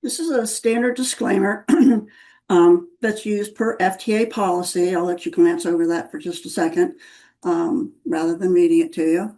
This is a standard disclaimer that's used per FTA policy. I'll let you glance over that for just a second rather than reading it to you.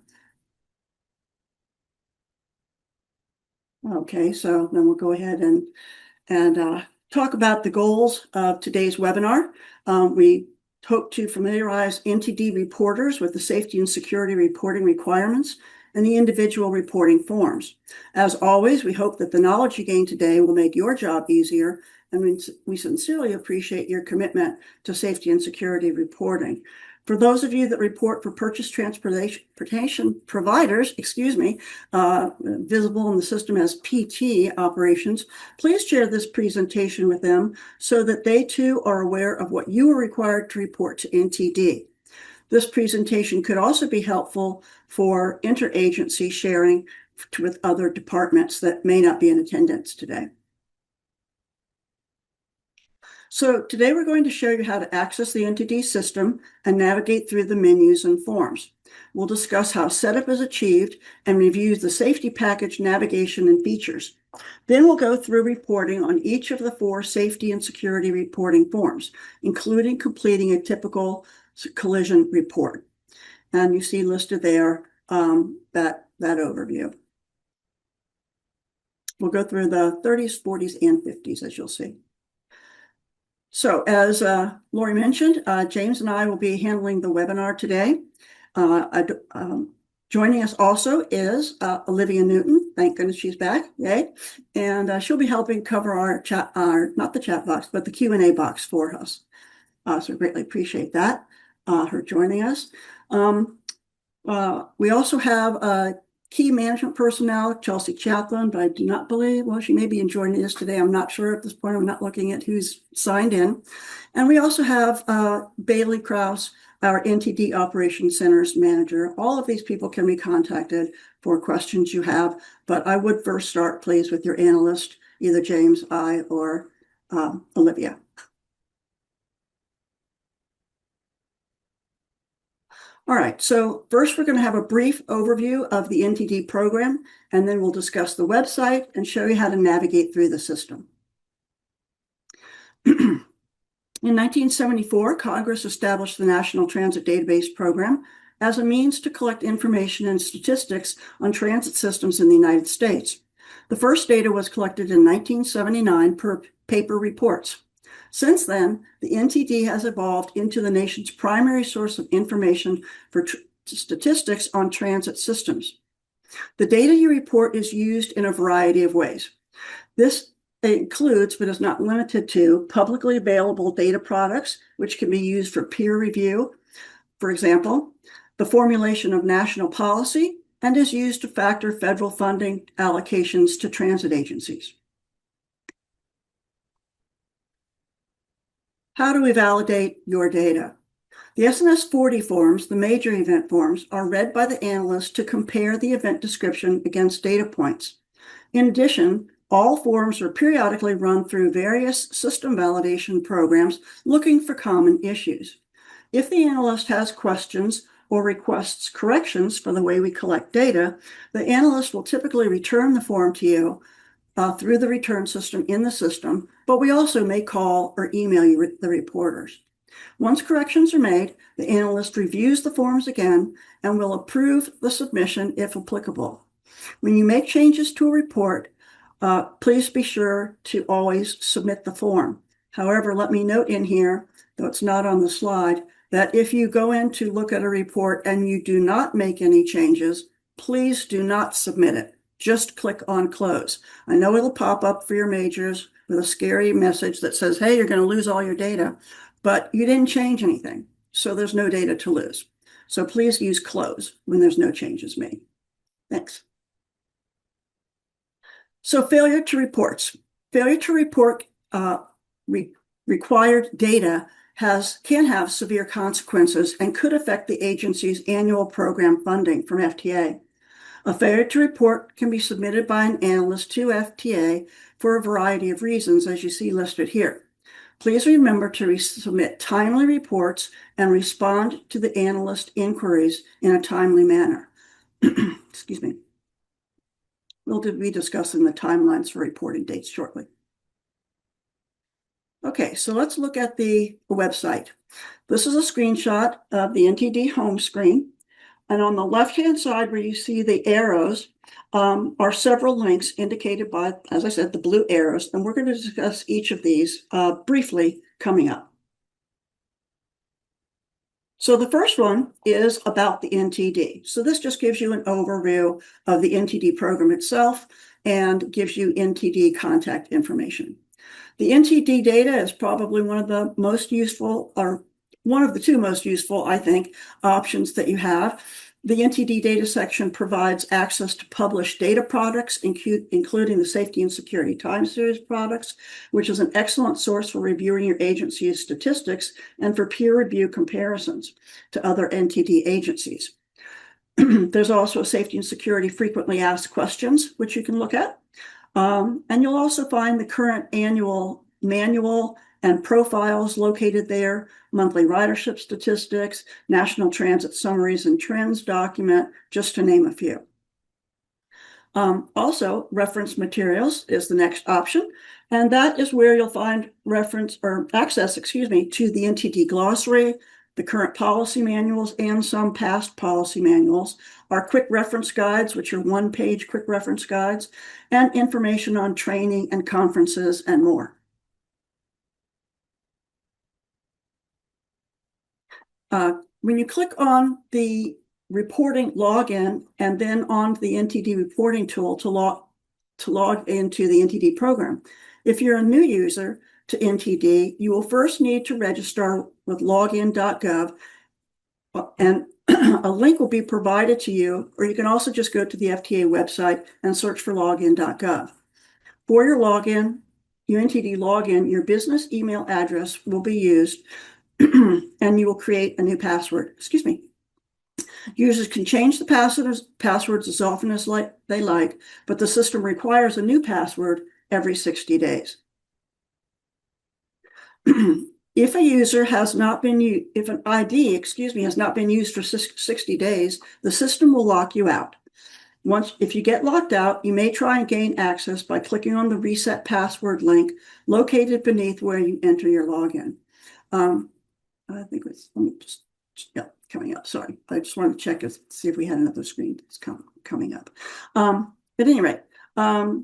Okay, so then we'll go ahead and talk about the goals of today's webinar. We hope to familiarize NTD reporters with the safety and security reporting requirements and the individual reporting forms. As always, we hope that the knowledge you gain today will make your job easier, and we sincerely appreciate your commitment to safety and security reporting. For those of you that report for purchase transportation providers, visible in the system as PT operations, please share this presentation with them so that they too are aware of what you are required to report to NTD. This presentation could also be helpful for interagency sharing with other departments that may not be in attendance today. So today we're going to show you how to access the NTD system and navigate through the menus and forms. We'll discuss how setup is achieved and review the safety package navigation and features. Then we'll go through reporting on each of the 4 safety and security reporting forms, including completing a typical collision report. And you see listed there that overview. We'll go through the 30s, 40s, and 50s, as you'll see. So as Lori mentioned, James and I will be handling the webinar today. Joining us also is Olivia Newton. Thank goodness she's back. Yay. And she'll be helping cover our chat, not the chat box, but the Q&A box for us. So we greatly appreciate that, her joining us. We also have key management personnel, Chelsea Chaplin, but I do not believe, well, she may be joining us today. I'm not sure at this point. I'm not looking at who's signed in. And we also have Bailey Krause, our NTD Operations Centers manager. All of these people can be contacted for questions you have, but I would first start, please, with your analyst, either James, I, or Olivia. All right, so first we're going to have a brief overview of the NTD program, and then we'll discuss the website and show you how to navigate through the system. In 1974, Congress established the National Transit Database Program as a means to collect information and statistics on transit systems in the United States. The first data was collected in 1979 per paper reports. Since then, the NTD has evolved into the nation's primary source of information for statistics on transit systems. The data you report is used in a variety of ways. This includes, but is not limited to, publicly available data products, which can be used for peer review, for example, the formulation of national policy, and is used to factor federal funding allocations to transit agencies. How do we validate your data? The SNS 40 forms, the major event forms, are read by the analyst to compare the event description against data points. In addition, all forms are periodically run through various system validation programs looking for common issues. If the analyst has questions or requests corrections for the way we collect data, the analyst will typically return the form to you through the return system in the system, but we also may call or email you the reporters. Once corrections are made, the analyst reviews the forms again and will approve the submission if applicable. When you make changes to a report, please be sure to always submit the form. However, let me note in here, though it's not on the slide, that if you go in to look at a report and you do not make any changes, please do not submit it. Just click on close. I know it'll pop up for your majors with a scary message that says, hey, you're going to lose all your data, but you didn't change anything, so there's no data to lose. So please use close when there's no changes made. Thanks. So failure to reports. Failure to report required data can have severe consequences and could affect the agency's annual program funding from FTA. A failure to report can be submitted by an analyst to FTA for a variety of reasons, as you see listed here. Please remember to submit timely reports and respond to the analyst inquiries in a timely manner. Excuse me. We'll be discussing the timelines for reporting dates shortly. Okay, so let's look at the website. This is a screenshot of the NTD home screen. And on the left-hand side where you see the arrows are several links indicated by, as I said, the blue arrows. And we're going to discuss each of these briefly coming up. So the first one is about the NTD. So this just gives you an overview of the NTD program itself and gives you NTD contact information. The NTD data is probably one of the most useful, or one of the two most useful, I think, options that you have. The NTD data section provides access to published data products, including the Safety and Security Time Series products, which is an excellent source for reviewing your agency's statistics and for peer review comparisons to other NTD agencies. There's also a Safety and Security Frequently Asked Questions, which you can look at. And you'll also find the current annual manual and profiles located there, monthly ridership statistics, national transit summaries and trends document, just to name a few. Also, reference materials is the next option, and that is where you'll find access to the NTD glossary, the current policy manuals, and some past policy manuals, our quick reference guides, which are one-page quick reference guides, and information on training and conferences and more. When you click on the reporting login and then on the NTD reporting tool to log into the NTD program, if you're a new user to NTD, you will first need to register with login.gov, and a link will be provided to you, or you can also just go to the FTA website and search for login.gov. For your login, your NTD login, your business email address will be used, and you will create a new password. Users can change the passwords as often as they like, but the system requires a new password every 60 days. If an ID, has not been used for 60 days, the system will lock you out. If you get locked out, you may try and gain access by clicking on the reset password link located beneath where you enter your login. I think it's, coming up. Sorry, I just wanted to check and see if we had another screen that's coming up. At any rate, so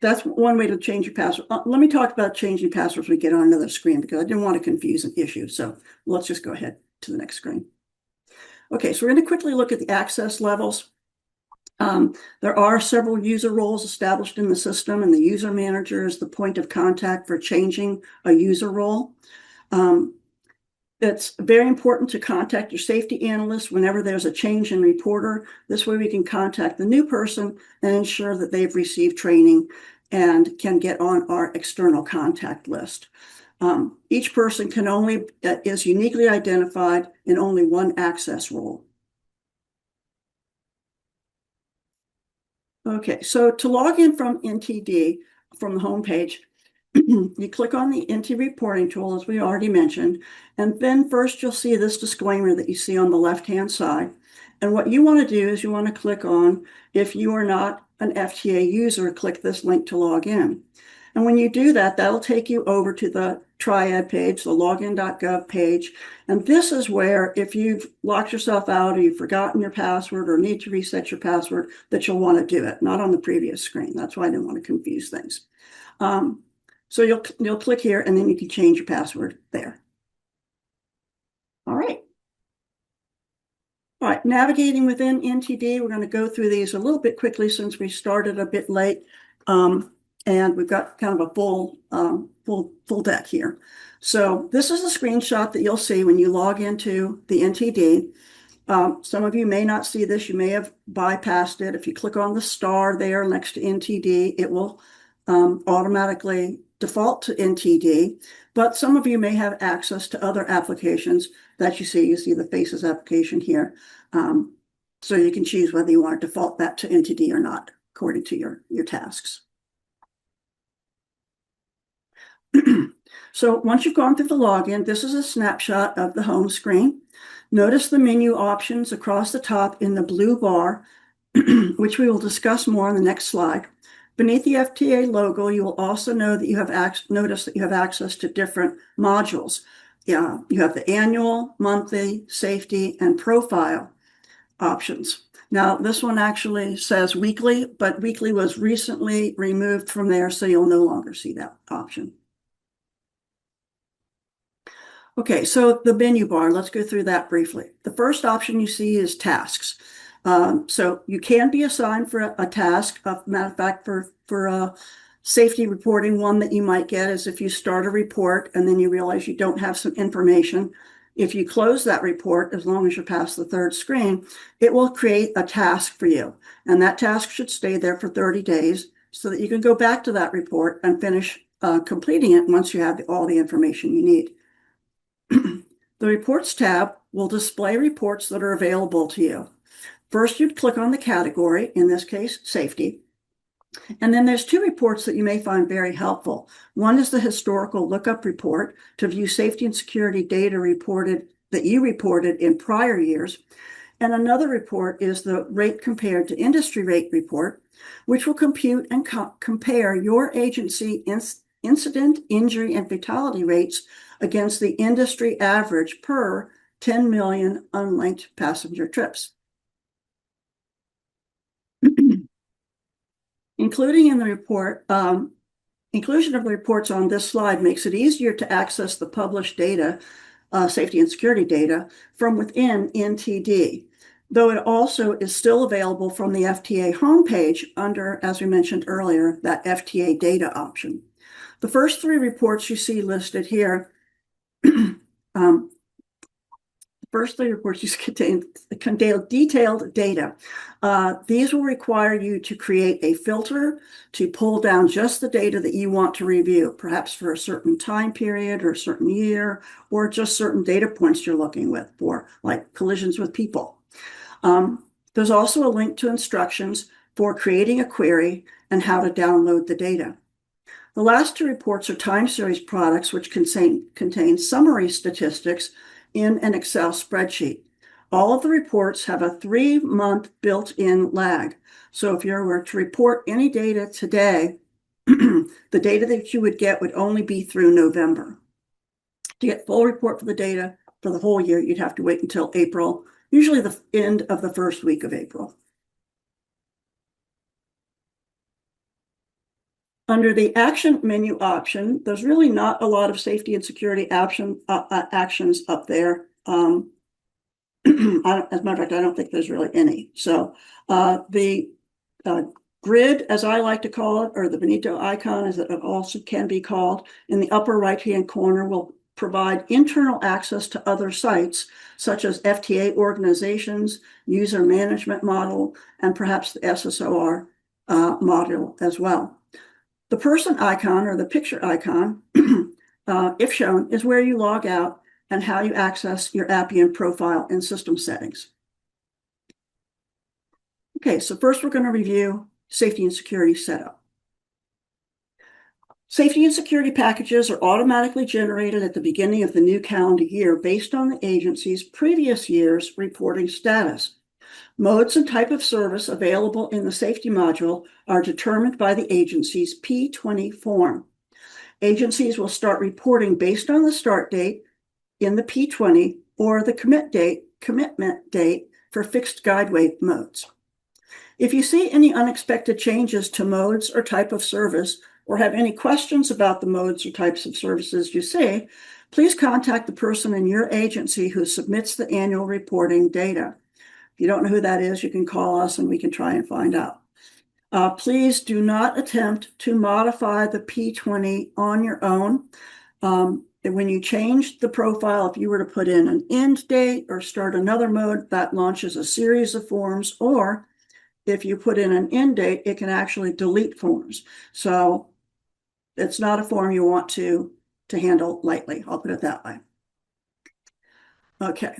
that's one way to change your password. Let me talk about changing passwords when we get on another screen, because I didn't want to confuse an issue. So let's just go ahead to the next screen. Okay, so we're going to quickly look at the access levels. There are several user roles established in the system, and the user manager is the point of contact for changing a user role. It's very important to contact your safety analyst whenever there's a change in reporter. This way we can contact the new person and ensure that they've received training and can get on our external contact list. Each person is uniquely identified in only one access role. Okay, so to log in from NTD from the home page, you click on the NTD reporting tool, as we already mentioned, and then first you'll see this disclaimer that you see on the left-hand side. And what you want to do is you want to click on, if you are not an FTA user, click this link to log in. And when you do that, that'll take you over to the Triad page, the login.gov page. And this is where, if you've locked yourself out or you've forgotten your password or need to reset your password, that you'll want to do it, not on the previous screen. That's why I didn't want to confuse things. So you'll click here, and then you can change your password there. All right. All right, navigating within NTD, we're going to go through these a little bit quickly since we started a bit late. And we've got kind of a full deck here. So this is a screenshot that you'll see when you log into the NTD. Some of you may not see this. You may have bypassed it. If you click on the star there next to NTD, it will automatically default to NTD. But some of you may have access to other applications that you see. You see the Faces application here. So you can choose whether you want to default that to NTD or not, according to your tasks. So once you've gone through the login, this is a snapshot of the home screen. Notice the menu options across the top in the blue bar, which we will discuss more on the next slide. Beneath the FTA logo, you will also know that you have notice that you have access to different modules. Yeah, you have the annual, monthly, safety, and profile options. Now, this one actually says weekly, but weekly was recently removed from there, so you'll no longer see that option. Okay, so the menu bar, let's go through that briefly. The first option you see is tasks. So you can be assigned for a task. Matter of fact, for safety reporting, one that you might get is if you start a report and then you realize you don't have some information. If you close that report, as long as you're past the third screen, it will create a task for you. And that task should stay there for 30 days so that you can go back to that report and finish completing it once you have all the information you need. The Reports tab will display reports that are available to you. First, you'd click on the category, in this case, safety. And then there's two reports that you may find very helpful. One is the historical lookup report to view safety and security data that you reported in prior years. And another report is the rate compared to industry rate report, which will compute and compare your agency incident, injury, and fatality rates against the industry average per 10 million unlinked passenger trips. Inclusion of the reports on this slide makes it easier to access the published data, safety and security data, from within NTD, though it also is still available from the FTA homepage under, as we mentioned earlier, that FTA data option. The first three reports you see listed here First three reports contain detailed data. These will require you to create a filter to pull down just the data that you want to review, perhaps for a certain time period or a certain year, or just certain data points you're looking for, like collisions with people. There's also a link to instructions for creating a query and how to download the data. The last two reports are time series products, which contain summary statistics in an Excel spreadsheet. All of the reports have a 3-month built-in lag. So if you were to report any data today, the data that you would get would only be through November. To get full report for the data for the whole year, you'd have to wait until April, usually the end of the first week of April. Under the action menu option, there's really not a lot of safety and security actions up there. As a matter of fact, I don't think there's really any. So the grid, as I like to call it, or the bonito icon, as it also can be called, in the upper right-hand corner will provide internal access to other sites, such as FTA organizations, user management model, and perhaps the SSOR module as well. The person icon or the picture icon, if shown, is where you log out and how you access your Appian profile and system settings. Okay, so first we're going to review safety and security setup. Safety and security packages are automatically generated at the beginning of the new calendar year based on the agency's previous year's reporting status. Modes and type of service available in the safety module are determined by the agency's P20 form. Agencies will start reporting based on the start date in the P20 or the commitment date for fixed guideway modes. If you see any unexpected changes to modes or type of service, or have any questions about the modes or types of services you see, please contact the person in your agency who submits the annual reporting data. If you don't know who that is, you can call us and we can try and find out. Please do not attempt to modify the P20 on your own. When you change the profile, if you were to put in an end date or start another mode, that launches a series of forms, or if you put in an end date, it can actually delete forms. So it's not a form you want to handle lightly. I'll put it that way. Okay.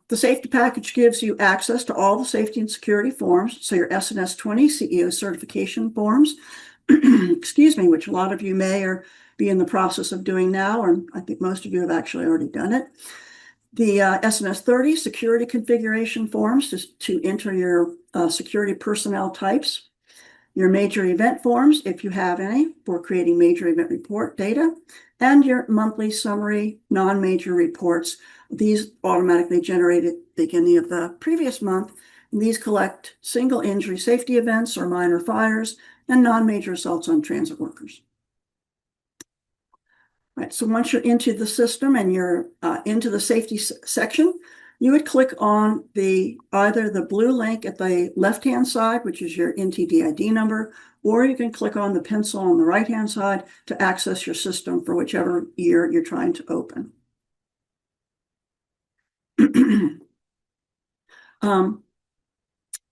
The safety package gives you access to all the safety and security forms. So your SNS 20 CEO certification forms, excuse me, which a lot of you may or be in the process of doing now, and I think most of you have actually already done it. The SNS 30 security configuration forms to enter your security personnel types. your major event forms, if you have any, for creating major event report data, and your monthly summary non-major reports. These automatically generated at the beginning of the previous month. And these collect single injury safety events or minor fires and non-major assaults on transit workers. Right, so once you're into the system and you're into the safety section, you would click on either the blue link at the left-hand side, which is your NTD ID number, or you can click on the pencil on the right-hand side to access your system for whichever year you're trying to open.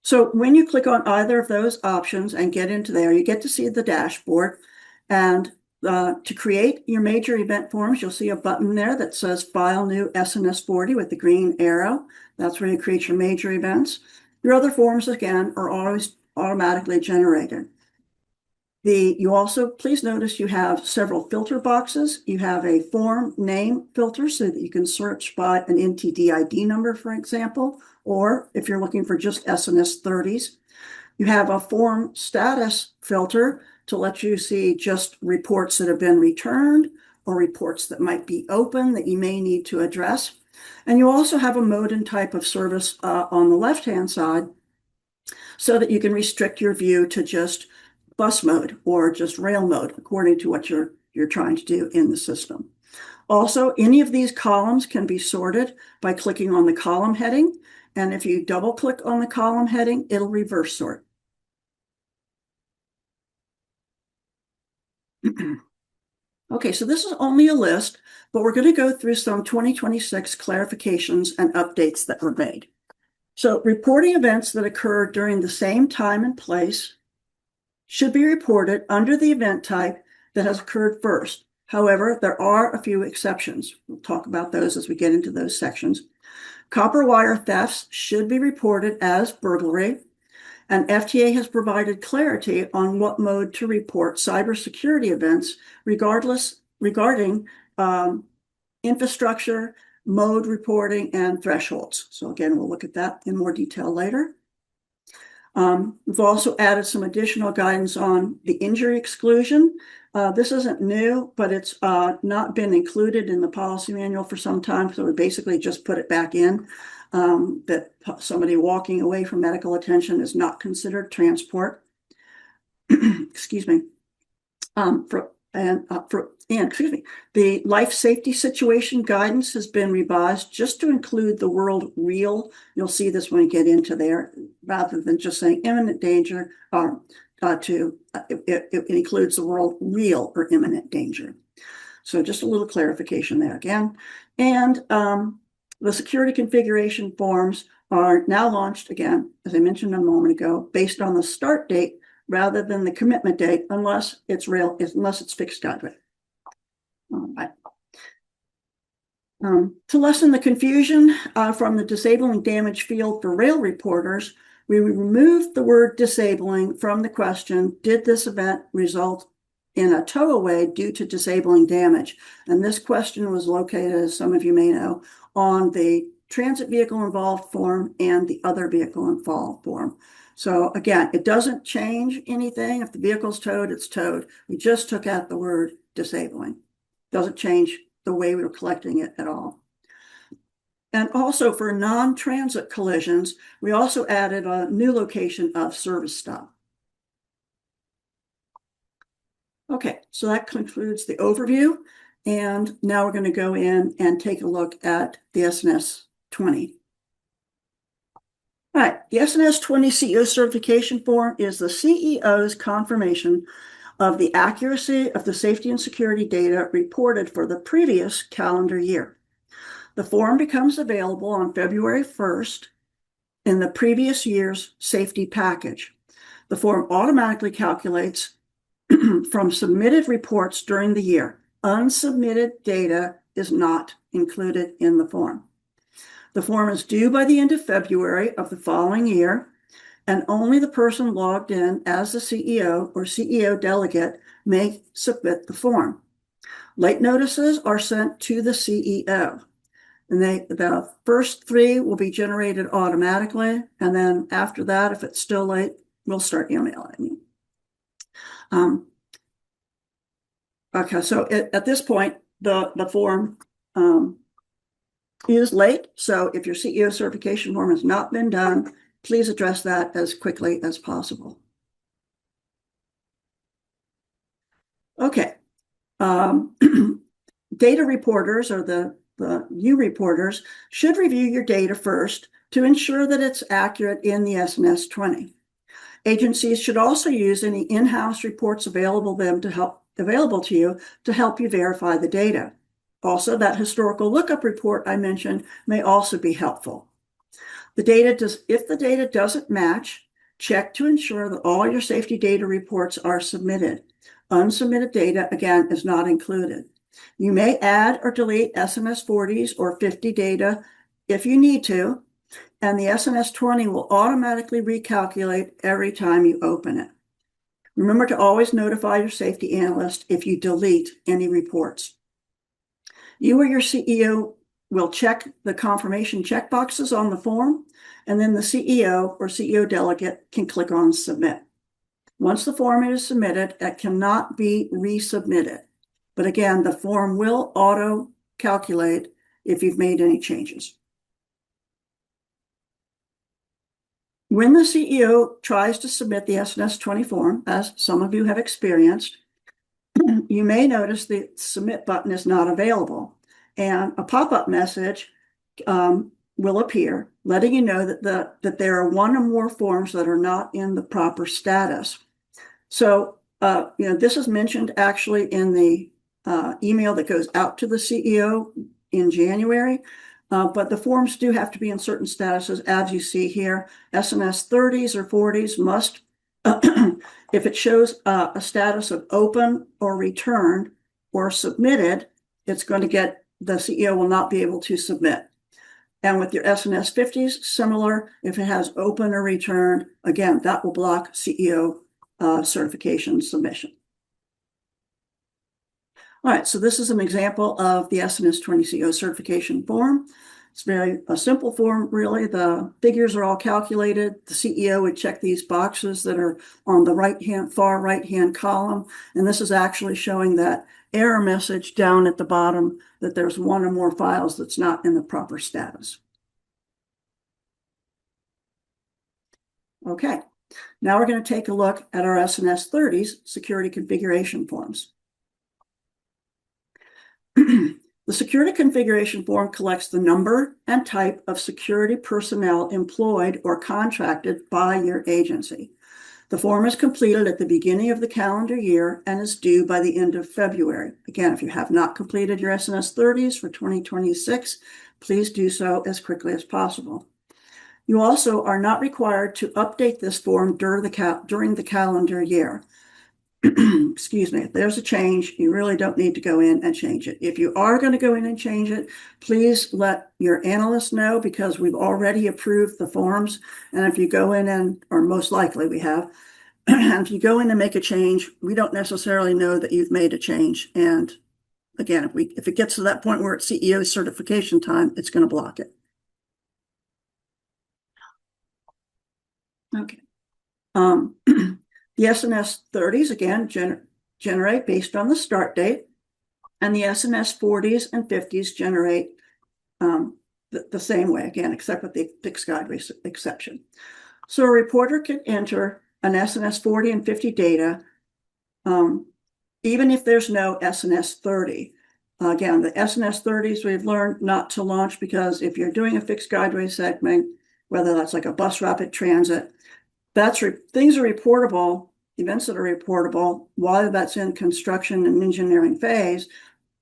So when you click on either of those options and get into there, you get to see the dashboard. And to create your major event forms, you'll see a button there that says File New SNS 40 with the green arrow. That's where you create your major events. Your other forms, again, are always automatically generated. You also, please notice you have several filter boxes. You have a form name filter so that you can search by an NTD ID number, for example, or if you're looking for just SNS 30s. You have a form status filter to let you see just reports that have been returned or reports that might be open that you may need to address. And you also have a mode and type of service on the left-hand side so that you can restrict your view to just bus mode or just rail mode according to what you're trying to do in the system. Also, any of these columns can be sorted by clicking on the column heading. And if you double click on the column heading, it'll reverse sort. Okay, so this is only a list, but we're going to go through some 2026 clarifications and updates that were made. So reporting events that occurred during the same time and place should be reported under the event type that has occurred first. However, there are a few exceptions. We'll talk about those as we get into those sections. Copper wire thefts should be reported as burglary, and FTA has provided clarity on what mode to report cybersecurity events regarding infrastructure, mode reporting, and thresholds. So again, we'll look at that in more detail later. We've also added some additional guidance on the injury exclusion. This isn't new, but it's not been included in the policy manual for some time, so we basically just put it back in, that somebody walking away from medical attention is not considered transport. Excuse me. The life safety situation guidance has been revised just to include the word real. You'll see this when we get into there, rather than just saying imminent danger. It includes the word real or imminent danger. So just a little clarification there again. And the security configuration forms are now launched again, as I mentioned a moment ago, based on the start date rather than the commitment date, unless it's fixed guideway. All right. To lessen the confusion from the disabling damage field for rail reporters, we removed the word disabling from the question, did this event result in a tow away due to disabling damage? And this question was located, as some of you may know, on the transit vehicle involved form and the other vehicle involved form. So again, it doesn't change anything. If the vehicle's towed, it's towed. We just took out the word disabling. Doesn't change the way we were collecting it at all. And also for non-transit collisions, we also added a new location of service stop. Okay, so that concludes the overview. And now we're going to go in and take a look at the SNS 20. All right, the SNS 20 CEO certification form is the CEO's confirmation of the accuracy of the safety and security data reported for the previous calendar year. The form becomes available on February 1st in the previous year's safety package. The form automatically calculates from submitted reports during the year. Unsubmitted data is not included in the form. The form is due by the end of February of the following year, and only the person logged in as the CEO or CEO delegate may submit the form. Late notices are sent to the CEO, and the first 3 will be generated automatically, and then after that, if it's still late, we'll start emailing you. Okay, so at this point, the form is late. So if your CEO certification form has not been done, please address that as quickly as possible. Okay. Data reporters, or the U reporters, should review your data first to ensure that it's accurate in the SNS 20. Agencies should also use any in-house reports available to you to help you verify the data. Also, that historical lookup report I mentioned may also be helpful. If the data doesn't match, check to ensure that all your safety data reports are submitted. Unsubmitted data, again, is not included. You may add or delete SNS 40s or 50 data if you need to, and the SNS 20 will automatically recalculate every time you open it. Remember to always notify your safety analyst if you delete any reports. You or your CEO will check the confirmation checkboxes on the form, and then the CEO or CEO delegate can click on Submit. Once the form is submitted, it cannot be resubmitted. But again, the form will auto-calculate if you've made any changes. When the CEO tries to submit the SNS 20 form, as some of you have experienced, you may notice the Submit button is not available, and a pop-up message will appear letting you know that there are one or more forms that are not in the proper status. So, this is mentioned actually in the email that goes out to the CEO in January. But the forms do have to be in certain statuses, as you see here. SNS 30s or 40s must, if it shows a status of open or returned or submitted, it's going to get, the CEO will not be able to submit. And with your SNS 50s, similar, if it has open or returned, again, that will block CEO certification submission. All right, so this is an example of the SNS 20 CEO certification form. It's a simple form, really. The figures are all calculated. The CEO would check these boxes that are on the far right-hand column, and this is actually showing that error message down at the bottom that there's one or more files that's not in the proper status. Okay, now we're going to take a look at our SNS 30s security configuration forms. The security configuration form collects the number and type of security personnel employed or contracted by your agency. The form is completed at the beginning of the calendar year and is due by the end of February. Again, if you have not completed your SNS 30s for 2026, please do so as quickly as possible. You also are not required to update this form during the calendar year. Excuse me, if there's a change, you really don't need to go in and change it. If you are going to go in and change it, please let your analyst know, because we've already approved the forms. And if you go in or most likely we have, if you go in and make a change, we don't necessarily know that you've made a change. And again, if it gets to that point where it's CEO certification time, it's going to block it. Okay. The SNS 30s, again, generate based on the start date, and the SNS 40s and 50s generate the same way, again, except with the fixed guide exception. So a reporter can enter an SNS 40 and 50 data, even if there's no SNS 30. Again, the SNS 30s we've learned not to launch, because if you're doing a fixed guideway segment, whether that's like a bus rapid transit, things are reportable, events that are reportable while that's in construction and engineering phase,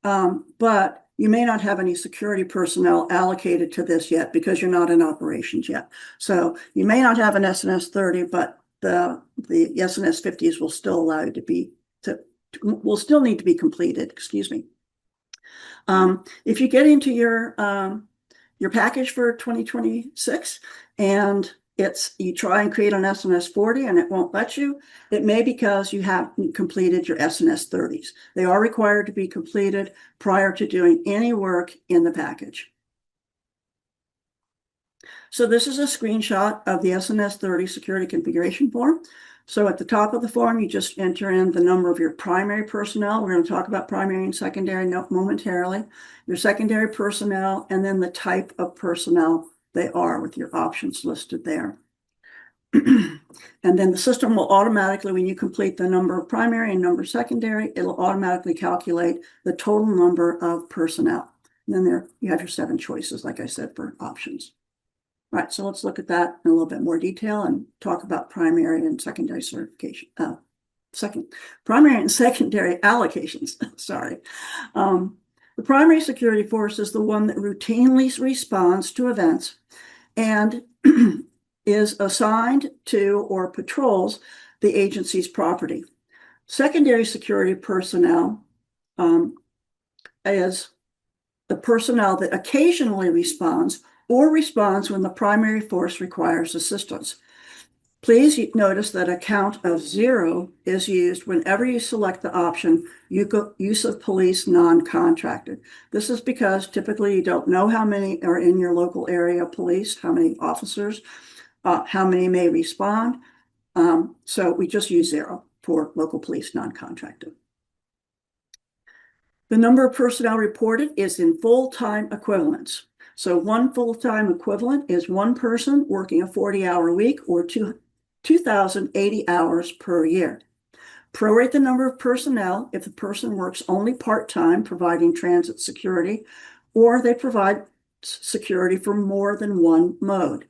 but you may not have any security personnel allocated to this yet because you're not in operations yet. So you may not have an SNS 30, but the SNS 50s will still allow you will still need to be completed. Excuse me. If you get into your package for 2026 and you try and create an SNS 40 and it won't let you, it may be because you haven't completed your SNS 30s. They are required to be completed prior to doing any work in the package. So this is a screenshot of the SNS 30 security configuration form. So at the top of the form, you just enter in the number of your primary personnel. We're going to talk about primary and secondary momentarily. Your secondary personnel, and then the type of personnel they are with your options listed there. And then the system will automatically, when you complete the number of primary and number secondary, it'll automatically calculate the total number of personnel. And then there you have your 7 choices, like I said, for options. All right, so let's look at that in a little bit more detail and talk about primary and secondary certification. Primary and secondary allocations. Sorry. The primary security force is the one that routinely responds to events and is assigned to or patrols the agency's property. Secondary security personnel is the personnel that occasionally responds or responds when the primary force requires assistance. Please notice that a count of 0 is used whenever you select the option use of police non-contracted. This is because typically you don't know how many are in your local area police, how many officers, how many may respond. So we just use 0 for local police non-contracted. The number of personnel reported is in full-time equivalents. So one full-time equivalent is one person working a 40-hour week or 2,080 hours per year. Prorate the number of personnel if the person works only part-time, providing transit security, or they provide security for more than one mode.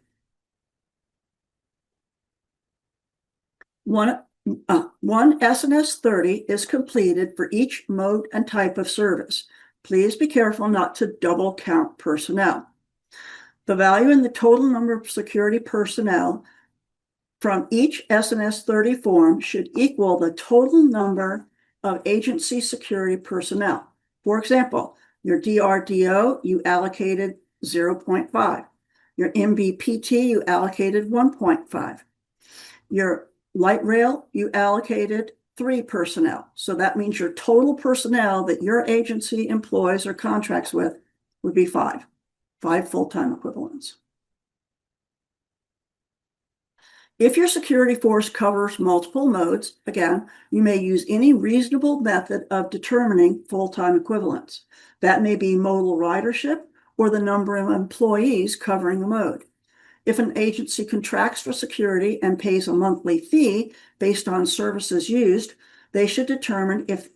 One SNS 30 is completed for each mode and type of service. Please be careful not to double count personnel. The value in the total number of security personnel from each SNS 30 form should equal the total number of agency security personnel. For example, your DRDO, you allocated 0.5. Your MBPT, you allocated 1.5. Your light rail, you allocated 3 personnel. So that means your total personnel that your agency employs or contracts with would be 5 full-time equivalents. If your security force covers multiple modes, again, you may use any reasonable method of determining full-time equivalents. That may be modal ridership or the number of employees covering the mode. If an agency contracts for security and pays a monthly fee based on services used, they should determine the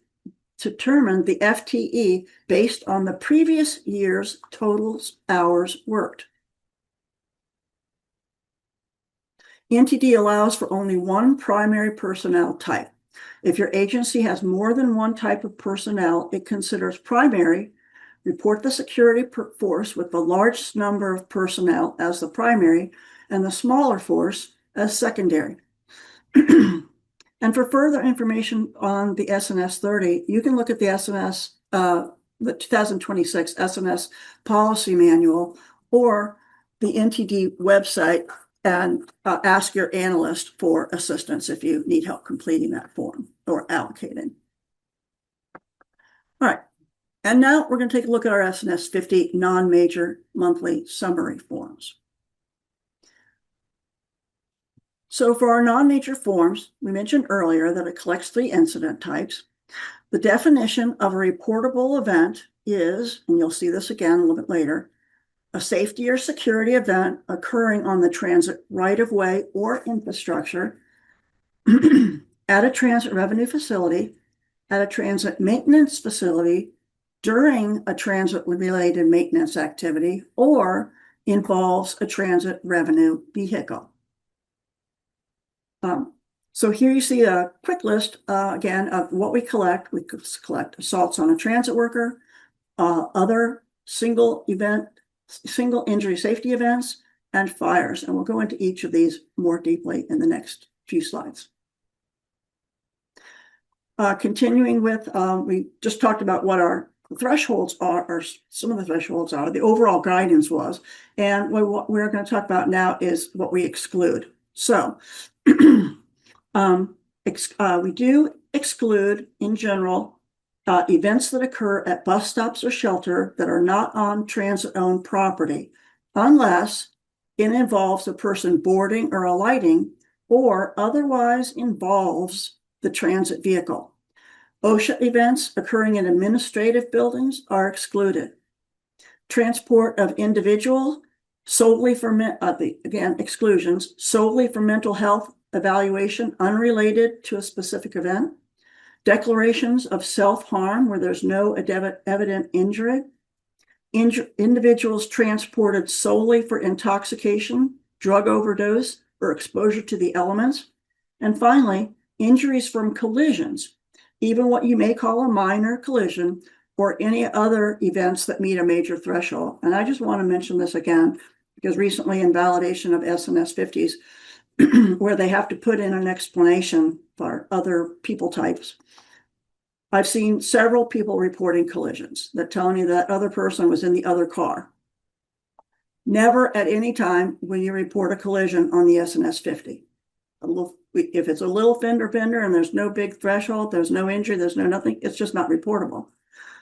FTE based on the previous year's total hours worked. NTD allows for only one primary personnel type. If your agency has more than one type of personnel, it considers primary. Report the security force with the largest number of personnel as the primary and the smaller force as secondary. And for further information on the SNS 30, you can look at the SNS, the 2026 SNS policy manual or the NTD website and ask your analyst for assistance if you need help completing that form or allocating. All right. And now we're going to take a look at our SNS 50 non-major monthly summary forms. So for our non-major forms, we mentioned earlier that it collects 3 incident types. The definition of a reportable event is, and you'll see this again a little bit later, a safety or security event occurring on the transit right-of-way or infrastructure, at a transit revenue facility, at a transit maintenance facility, during a transit-related maintenance activity, or involves a transit revenue vehicle. So here you see a quick list, again, of what we collect. We collect assaults on a transit worker, other single injury safety events, and fires. And we'll go into each of these more deeply in the next few slides. Continuing with, we just talked about what our thresholds are, or some of the thresholds are, the overall guidance was, and what we're going to talk about now is what we exclude. So we do exclude, in general, events that occur at bus stops or shelter that are not on transit-owned property, unless it involves a person boarding or alighting, or otherwise involves the transit vehicle. OSHA events occurring in administrative buildings are excluded. Transport of individuals solely for, again, exclusions, solely for mental health evaluation unrelated to a specific event. Declarations of self-harm where there's no evident injury. Individuals transported solely for intoxication, drug overdose, or exposure to the elements. And finally, injuries from collisions, even what you may call a minor collision, or any other events that meet a major threshold. And I just want to mention this again, because recently in validation of SNS 50s, where they have to put in an explanation for other people types, I've seen several people reporting collisions that tell me that other person was in the other car. Never at any time when you report a collision on the SNS 50. If it's a little fender bender and there's no big threshold, there's no injury, there's no nothing, it's just not reportable.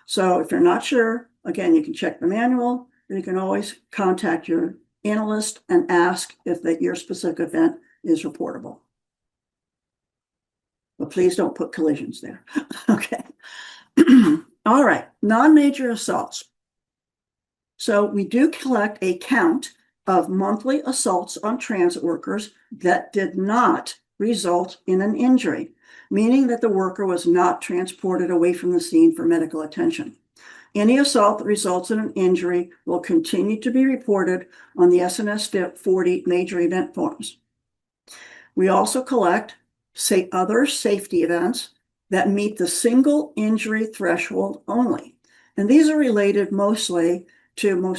So if you're not sure, again, you can check the manual, or you can always contact your analyst and ask if your specific event is reportable. But please don't put collisions there. Okay. All right. Non-major assaults. So we do collect a count of monthly assaults on transit workers that did not result in an injury, meaning that the worker was not transported away from the scene for medical attention. Any assault that results in an injury will continue to be reported on the SNS 40 major event forms. We also collect other safety events that meet the single injury threshold only. And these are related most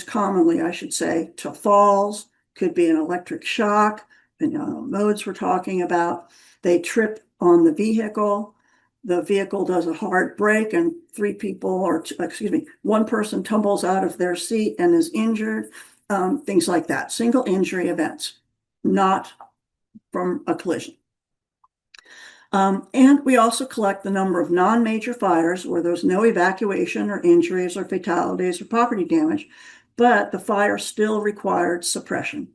commonly, I should say, to falls, could be an electric shock, modes we're talking about. They trip on the vehicle does a hard break and one person tumbles out of their seat and is injured, things like that. Single injury events, not from a collision. And we also collect the number of non-major fires where there's no evacuation or injuries or fatalities or property damage, but the fire still required suppression.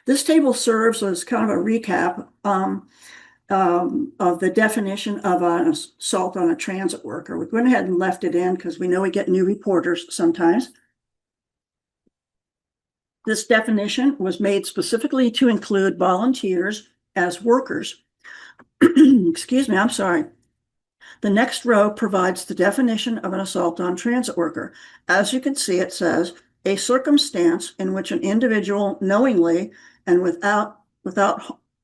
This table serves as kind of a recap of the definition of an assault on a transit worker. We went ahead and left it in because we know we get new reporters sometimes. This definition was made specifically to include volunteers as workers. Excuse me, I'm sorry. The next row provides the definition of an assault on transit worker. As you can see, it says, a circumstance in which an individual knowingly and without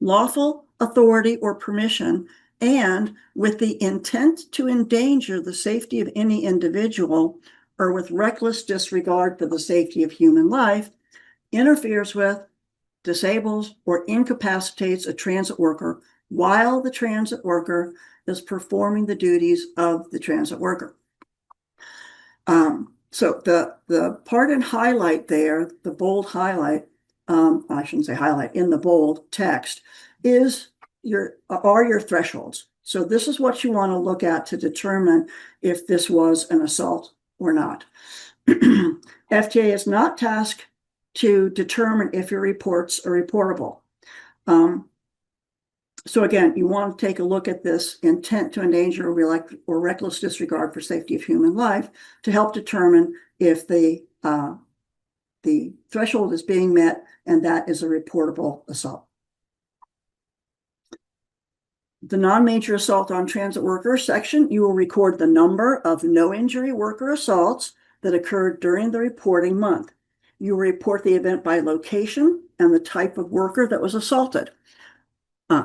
lawful authority or permission and with the intent to endanger the safety of any individual or with reckless disregard for the safety of human life interferes with, disables, or incapacitates a transit worker while the transit worker is performing the duties of the transit worker. So the part in highlight there, the bold highlight, I shouldn't say highlight, in the bold text are your thresholds. So this is what you want to look at to determine if this was an assault or not. FTA is not tasked to determine if your reports are reportable. So again, you want to take a look at this intent to endanger or reckless disregard for safety of human life to help determine if the threshold is being met and that is a reportable assault. The non-major assault on transit workers section, you will record the number of no injury worker assaults that occurred during the reporting month. You will report the event by location and the type of worker that was assaulted.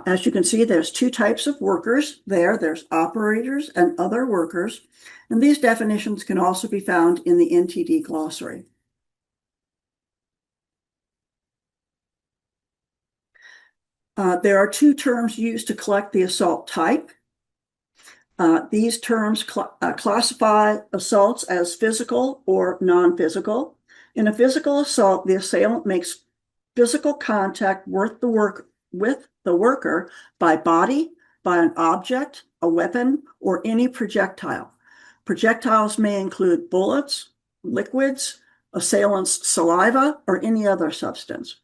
As you can see, there's two types of workers there. There's operators and other workers. And these definitions can also be found in the NTD glossary. There are two terms used to collect the assault type. These terms classify assaults as physical or non-physical. In a physical assault, the assailant makes physical contact with the worker by body, by an object, a weapon, or any projectile. Projectiles may include bullets, liquids, assailant's saliva, or any other substance.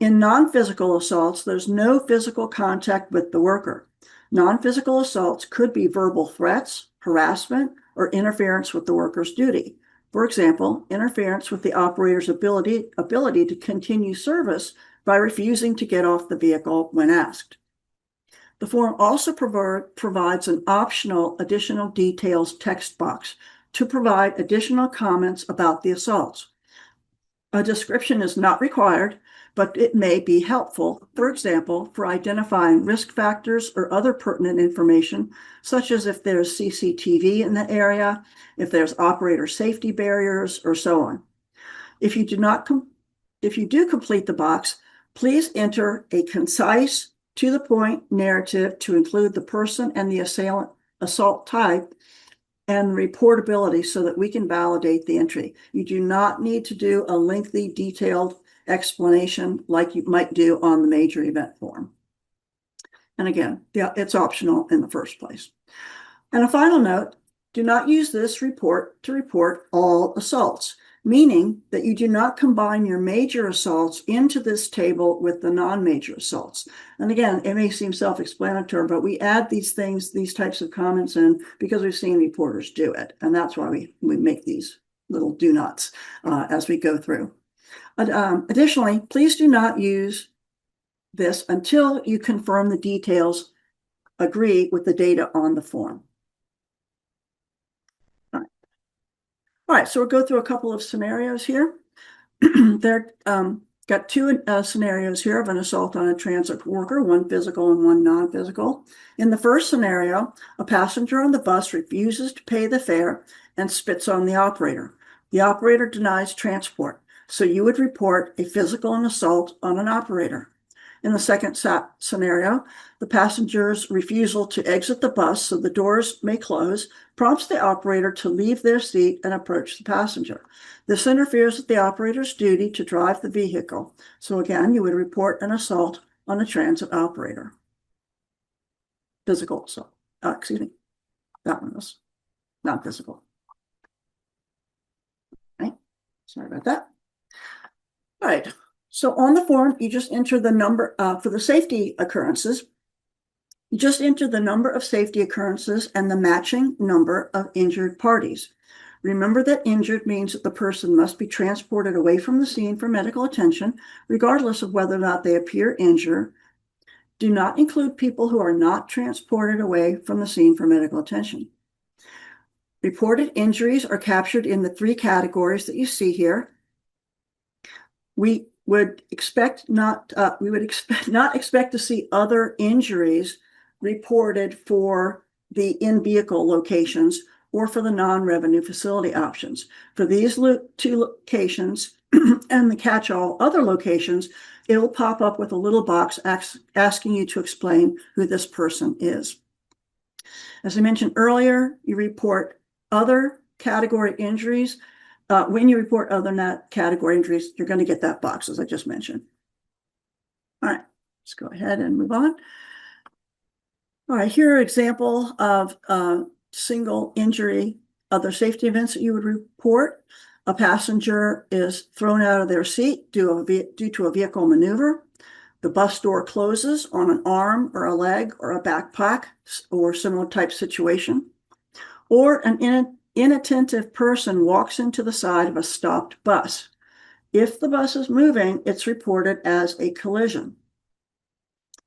In non-physical assaults, there's no physical contact with the worker. Non-physical assaults could be verbal threats, harassment, or interference with the worker's duty. For example, interference with the operator's ability to continue service by refusing to get off the vehicle when asked. The form also provides an optional additional details text box to provide additional comments about the assaults. A description is not required, but it may be helpful, for example, for identifying risk factors or other pertinent information, such as if there's CCTV in the area, if there's operator safety barriers, or so on. If you do complete the box, please enter a concise, to-the-point narrative to include the person and the assault type and reportability so that we can validate the entry. You do not need to do a lengthy, detailed explanation like you might do on the major event form. And again, it's optional in the first place. And a final note, do not use this report to report all assaults, meaning that you do not combine your major assaults into this table with the non-major assaults. And again, it may seem self-explanatory, but we add these things, these types of comments in because we've seen reporters do it. And that's why we make these little do nots as we go through. Additionally, please do not use this until you confirm the details agree with the data on the form. All right, so we'll go through a couple of scenarios here. There got two scenarios here of an assault on a transit worker, one physical and one non-physical. In the first scenario, a passenger on the bus refuses to pay the fare and spits on the operator. The operator denies transport, so you would report a physical assault on an operator. In the second scenario, the passenger's refusal to exit the bus so the doors may close prompts the operator to leave their seat and approach the passenger. This interferes with the operator's duty to drive the vehicle. So again, you would report an assault on a transit operator. Physical assault. Excuse me. That one was not physical. Right. Sorry about that. All right. So on the form, you just enter the number for the safety occurrences. You just enter the number of safety occurrences and the matching number of injured parties. Remember that injured means that the person must be transported away from the scene for medical attention, regardless of whether or not they appear injured. Do not include people who are not transported away from the scene for medical attention. Reported injuries are captured in the three categories that you see here. We would not expect to see other injuries reported for the in-vehicle locations or for the non-revenue facility options. For these two locations and the catch-all other locations, it will pop up with a little box asking you to explain who this person is. As I mentioned earlier, you report other category injuries. When you report other category injuries, you're going to get that box, as I just mentioned. All right, let's go ahead and move on. All right, here are an example of single injury, other safety events that you would report. A passenger is thrown out of their seat due to a vehicle maneuver. The bus door closes on an arm or a leg or a backpack or similar type situation. Or an inattentive person walks into the side of a stopped bus. If the bus is moving, it's reported as a collision.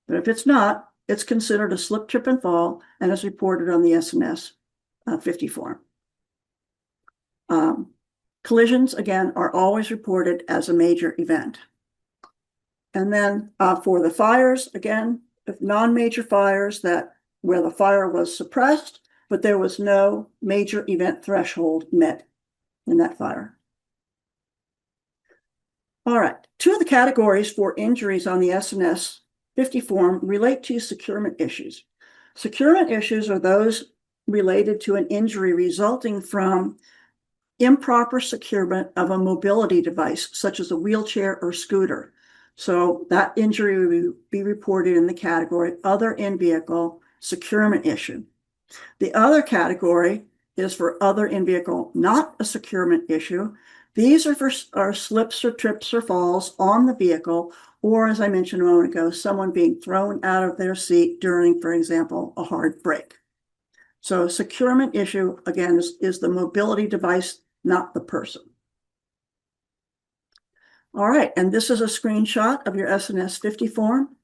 But if it's not, it's considered a slip, trip, and fall and is reported on the SNS 50 form. Collisions, again, are always reported as a major event. And then for the fires, again, if non-major fires where the fire was suppressed, but there was no major event threshold met in that fire. All right, two of the categories for injuries on the SNS 50 form relate to securement issues. Securement issues are those related to an injury resulting from improper securement of a mobility device, such as a wheelchair or scooter. So that injury will be reported in the category other in-vehicle securement issue. The other category is for other in-vehicle, not a securement issue. These are for slips or trips or falls on the vehicle, or as I mentioned a moment ago, someone being thrown out of their seat during, for example, a hard brake. So a securement issue, again, is the mobility device, not the person. All right, and this is a screenshot of your SNS 50 form.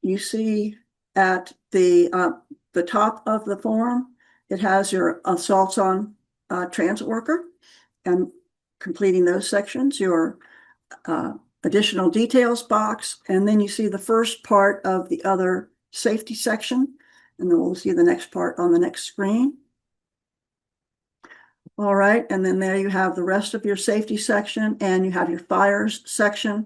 You see at the top of the form, it has your assaults on transit worker and completing those sections, your additional details box, and then you see the first part of the other safety section, and then we'll see the next part on the next screen. All right, and then there you have the rest of your safety section, and you have your fires section.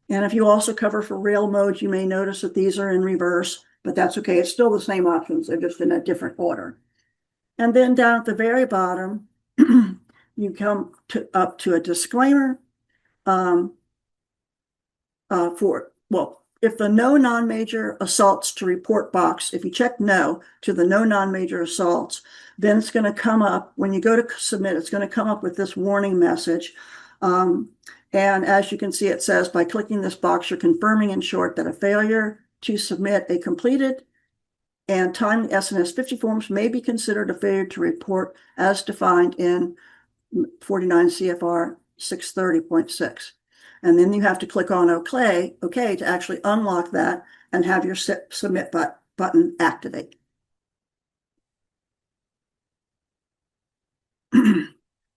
And if you also cover for rail modes, you may notice that these are in reverse, but that's okay. It's still the same options. They're just in a different order. And then down at the very bottom, you come up to a disclaimer if the no non-major assaults to report box, if you check no to the no non-major assaults, then it's going to come up, when you go to submit, it's going to come up with this warning message. And as you can see, it says, by clicking this box, you're confirming in short that a failure to submit a completed and timed SNS 50 forms may be considered a failure to report as defined in 49 CFR 630.6. And then you have to click on OK to actually unlock that and have your submit button activate.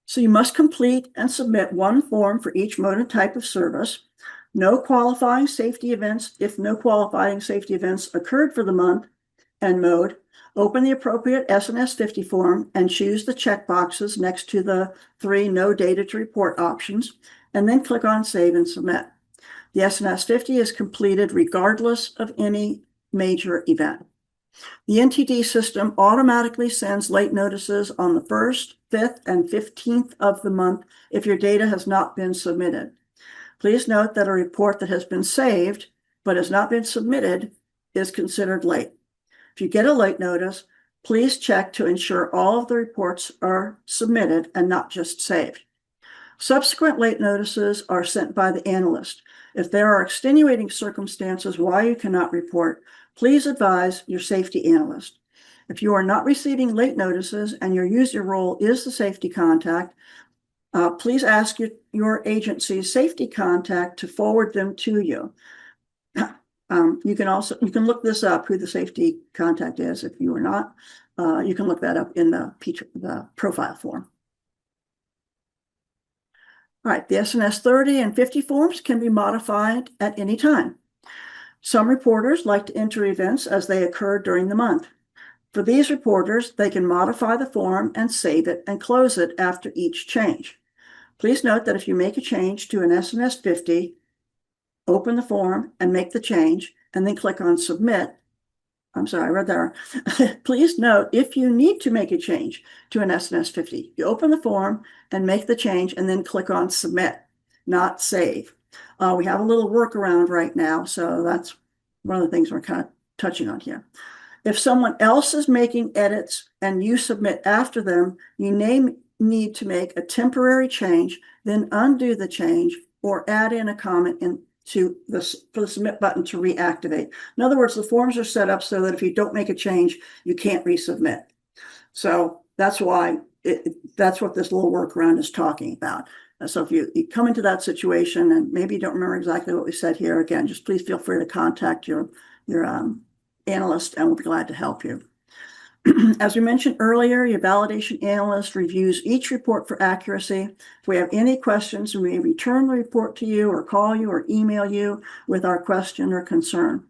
So you must complete and submit one form for each mode and type of service. No qualifying safety events. If no qualifying safety events occurred for the month and mode, open the appropriate SNS 50 form and choose the check boxes next to the 3 no data to report options, and then click on Save and Submit. The SNS 50 is completed regardless of any major event. The NTD system automatically sends late notices on the 1st, 5th, and 15th of the month if your data has not been submitted. Please note that a report that has been saved but has not been submitted is considered late. If you get a late notice, please check to ensure all of the reports are submitted and not just saved. Subsequent late notices are sent by the analyst. If there are extenuating circumstances why you cannot report, please advise your safety analyst. If you are not receiving late notices and your user role is the safety contact, please ask your agency's safety contact to forward them to you. You can look this up, who the safety contact is. If you are not, you can look that up in the profile form. All right, the SNS 30 and 50 forms can be modified at any time. Some reporters like to enter events as they occur during the month. For these reporters, they can modify the form and save it and close it after each change. Please note that if you make a change to an SNS 50, open the form and make the change, and then click on Submit. I'm sorry, I read that wrong. Please note, if you need to make a change to an SNS 50, you open the form and make the change and then click on Submit, not Save. We have a little workaround right now, so that's one of the things we're kind of touching on here. If someone else is making edits and you submit after them, you may need to make a temporary change, then undo the change or add in a comment for the submit button to reactivate. In other words, the forms are set up so that if you don't make a change, you can't resubmit. So that's why that's what this little workaround is talking about. So if you come into that situation and maybe you don't remember exactly what we said here, again, just please feel free to contact your analyst and we'll be glad to help you. As we mentioned earlier, your validation analyst reviews each report for accuracy. If we have any questions, we may return the report to you or call you or email you with our question or concern.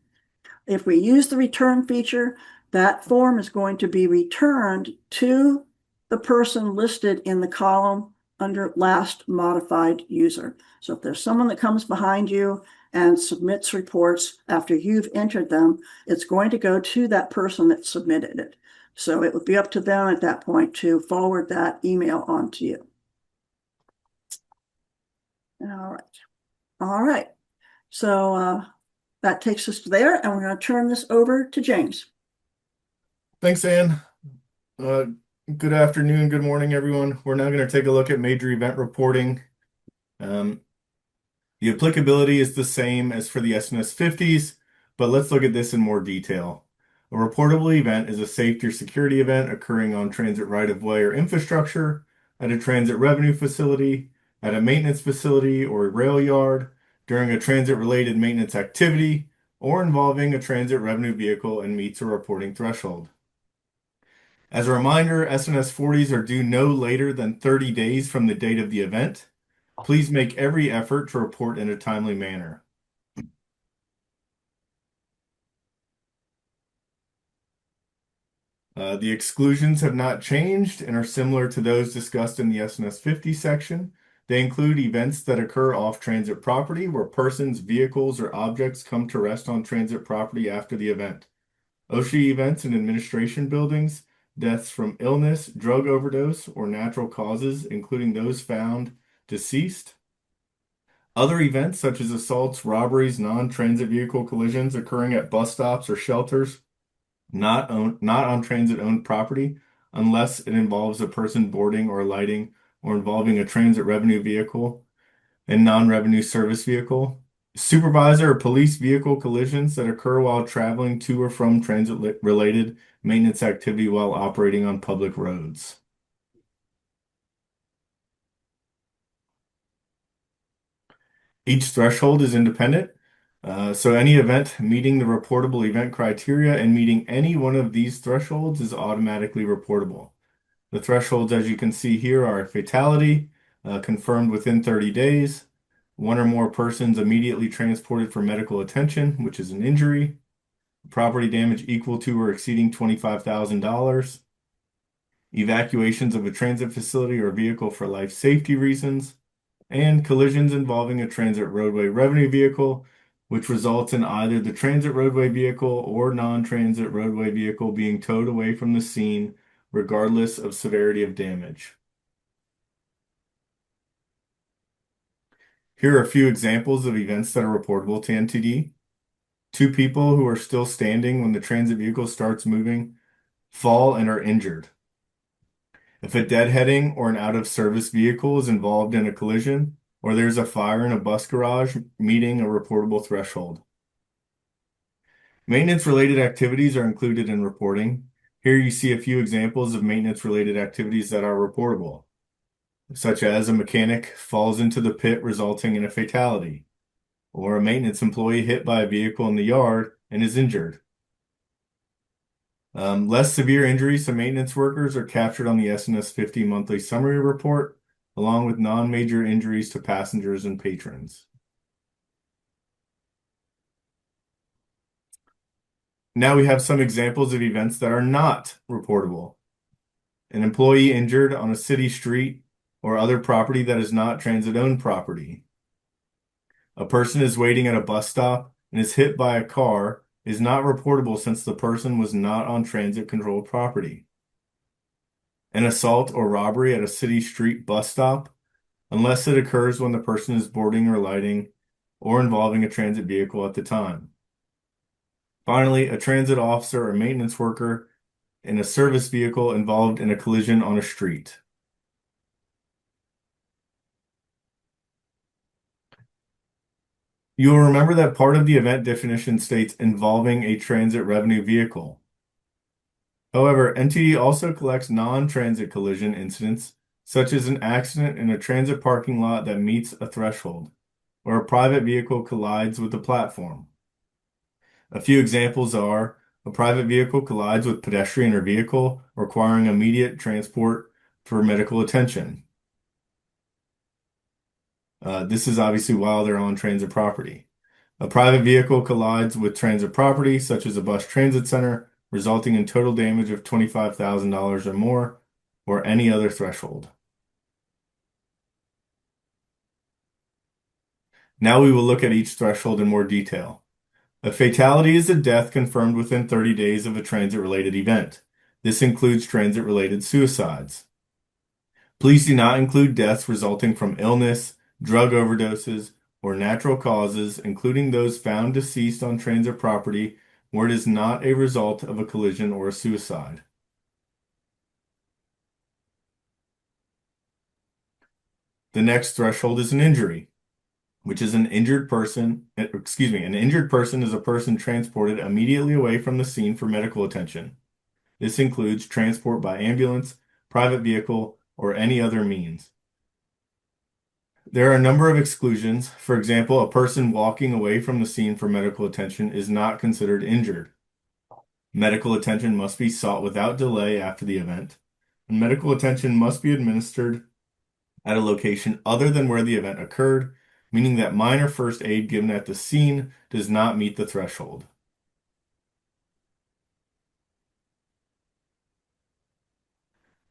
If we use the return feature, that form is going to be returned to the person listed in the column under last modified user. So if there's someone that comes behind you and submits reports after you've entered them, it's going to go to that person that submitted it. So it would be up to them at that point to forward that email on to you. All right. So that takes us to there, and we're going to turn this over to James. Thanks, Ann. Good afternoon, good morning, everyone. We're now going to take a look at major event reporting. Um, the applicability is the same as for the SNS 50s, but let's look at this in more detail. A reportable event is a safety or security event occurring on transit right-of-way or infrastructure, at a transit revenue facility, at a maintenance facility or a rail yard, during a transit-related maintenance activity, or involving a transit revenue vehicle and meets a reporting threshold. As a reminder, SNS 40s are due no later than 30 days from the date of the event. Please make every effort to report in a timely manner. The exclusions have not changed and are similar to those discussed in the SNS 50 section. They include events that occur off transit property where persons, vehicles, or objects come to rest on transit property after the event. OSHA events in administration buildings, deaths from illness, drug overdose, or natural causes, including those found deceased. Other events such as assaults, robberies, non-transit vehicle collisions occurring at bus stops or shelters not on transit-owned property unless it involves a person boarding or alighting or involving a transit revenue vehicle and non-revenue service vehicle. Supervisor or police vehicle collisions that occur while traveling to or from transit-related maintenance activity while operating on public roads. Each threshold is independent. So any event meeting the reportable event criteria and meeting any one of these thresholds is automatically reportable. The thresholds, as you can see here, are fatality, confirmed within 30 days, one or more persons immediately transported for medical attention, which is an injury, property damage equal to or exceeding $25,000, evacuations of a transit facility or vehicle for life safety reasons, and collisions involving a transit roadway revenue vehicle, which results in either the transit roadway vehicle or non-transit roadway vehicle being towed away from the scene, regardless of severity of damage. Here are a few examples of events that are reportable to NTD. Two people who are still standing when the transit vehicle starts moving fall and are injured. If a deadheading or an out-of-service vehicle is involved in a collision, or there's a fire in a bus garage meeting a reportable threshold. Maintenance-related activities are included in reporting. Here you see a few examples of maintenance-related activities that are reportable, such as a mechanic falls into the pit resulting in a fatality, or a maintenance employee hit by a vehicle in the yard and is injured. Less severe injuries to maintenance workers are captured on the SNS 50 monthly summary report, along with non-major injuries to passengers and patrons. Now we have some examples of events that are not reportable. An employee injured on a city street or other property that is not transit-owned property. A person is waiting at a bus stop and is hit by a car is not reportable since the person was not on transit-controlled property. An assault or robbery at a city street bus stop, unless it occurs when the person is boarding or alighting or involving a transit vehicle at the time. Finally, a transit officer or maintenance worker in a service vehicle involved in a collision on a street. You will remember that part of the event definition states involving a transit revenue vehicle. However, NTD also collects non-transit collision incidents, such as an accident in a transit parking lot that meets a threshold, or a private vehicle collides with the platform. A few examples are a private vehicle collides with pedestrian or vehicle, requiring immediate transport for medical attention. This is obviously while they're on transit property. A private vehicle collides with transit property, such as a bus transit center, resulting in total damage of $25,000 or more, or any other threshold. Now we will look at each threshold in more detail. A fatality is a death confirmed within 30 days of a transit-related event. This includes transit-related suicides. Please do not include deaths resulting from illness, drug overdoses, or natural causes, including those found deceased on transit property where it is not a result of a collision or a suicide. The next threshold is an injury, which is an injured person. An injured person is a person transported immediately away from the scene for medical attention. This includes transport by ambulance, private vehicle, or any other means. There are a number of exclusions. For example, a person walking away from the scene for medical attention is not considered injured. Medical attention must be sought without delay after the event, and medical attention must be administered at a location other than where the event occurred, meaning that minor first aid given at the scene does not meet the threshold.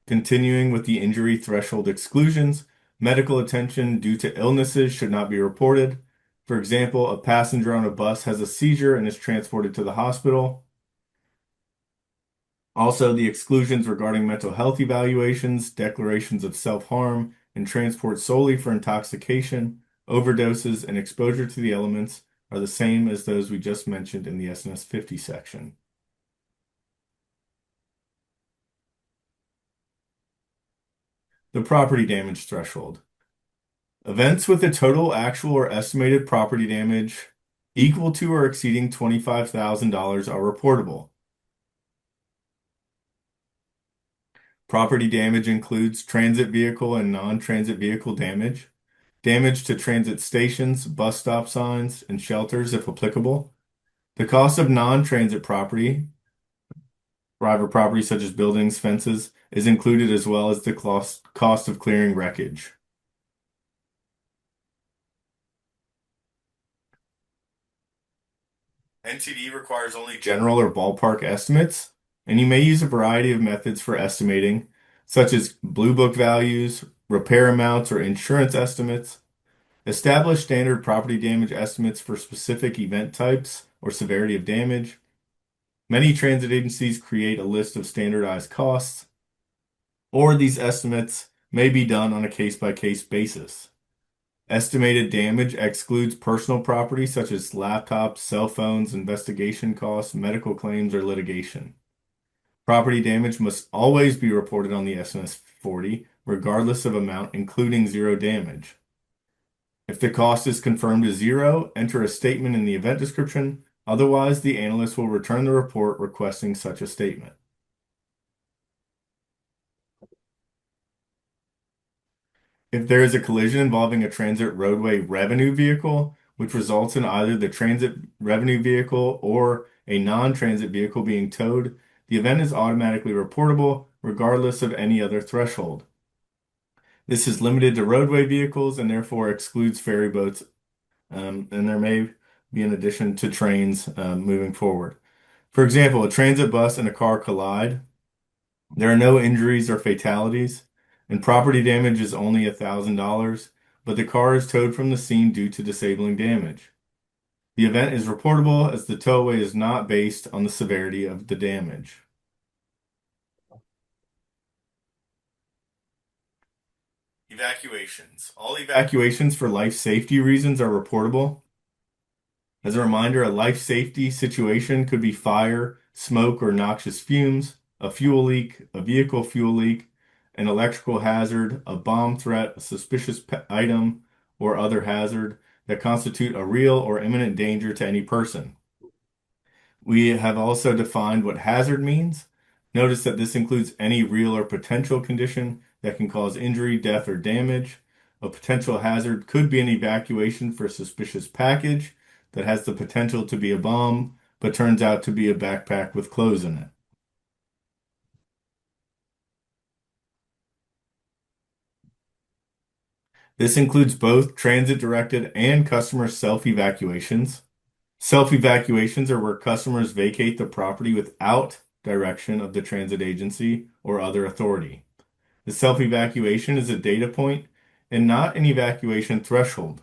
Continuing with the injury threshold exclusions, medical attention due to illnesses should not be reported. For example, a passenger on a bus has a seizure and is transported to the hospital. Also, the exclusions regarding mental health evaluations, declarations of self-harm, and transport solely for intoxication, overdoses, and exposure to the elements are the same as those we just mentioned in the SNS 50 section. The property damage threshold. Events with a total actual or estimated property damage equal to or exceeding $25,000 are reportable. Property damage includes transit vehicle and non-transit vehicle damage, damage to transit stations, bus stop signs, and shelters if applicable. The cost of non-transit property, private property such as buildings, fences, is included as well as the cost of clearing wreckage. NTD requires only general or ballpark estimates, and you may use a variety of methods for estimating, such as Blue Book values, repair amounts, or insurance estimates. Establish standard property damage estimates for specific event types or severity of damage. Many transit agencies create a list of standardized costs, or these estimates may be done on a case-by-case basis. Estimated damage excludes personal property such as laptops, cell phones, investigation costs, medical claims, or litigation. Property damage must always be reported on the SNS 40, regardless of amount, including zero damage. If the cost is confirmed as zero, enter a statement in the event description. Otherwise, the analyst will return the report requesting such a statement. If there is a collision involving a transit roadway revenue vehicle, which results in either the transit revenue vehicle or a non-transit vehicle being towed, the event is automatically reportable regardless of any other threshold. This is limited to roadway vehicles and therefore excludes ferry boats, and there may be an addition to trains moving forward. For example, a transit bus and a car collide. There are no injuries or fatalities, and property damage is only $1,000, but the car is towed from the scene due to disabling damage. The event is reportable as the towaway is not based on the severity of the damage. Evacuations. All evacuations for life safety reasons are reportable. As a reminder, a life safety situation could be fire, smoke, or noxious fumes, a fuel leak, a vehicle fuel leak, an electrical hazard, a bomb threat, a suspicious item, or other hazard that constitute a real or imminent danger to any person. We have also defined what hazard means. Notice that this includes any real or potential condition that can cause injury, death, or damage. A potential hazard could be an evacuation for a suspicious package that has the potential to be a bomb, but turns out to be a backpack with clothes in it. This includes both transit-directed and customer self-evacuations. Self-evacuations are where customers vacate the property without direction of the transit agency or other authority. The self-evacuation is a data point and not an evacuation threshold.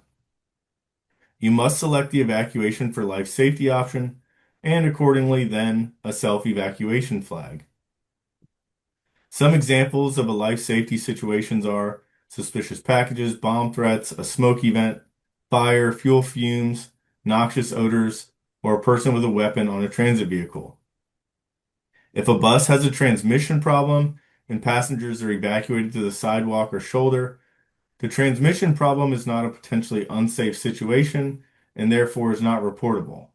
You must select the evacuation for life safety option and accordingly then a self-evacuation flag. Some examples of a life safety situations are suspicious packages, bomb threats, a smoke event, fire, fuel fumes, noxious odors, or a person with a weapon on a transit vehicle. If a bus has a transmission problem and passengers are evacuated to the sidewalk or shoulder, The transmission problem is not a potentially unsafe situation and therefore is not reportable.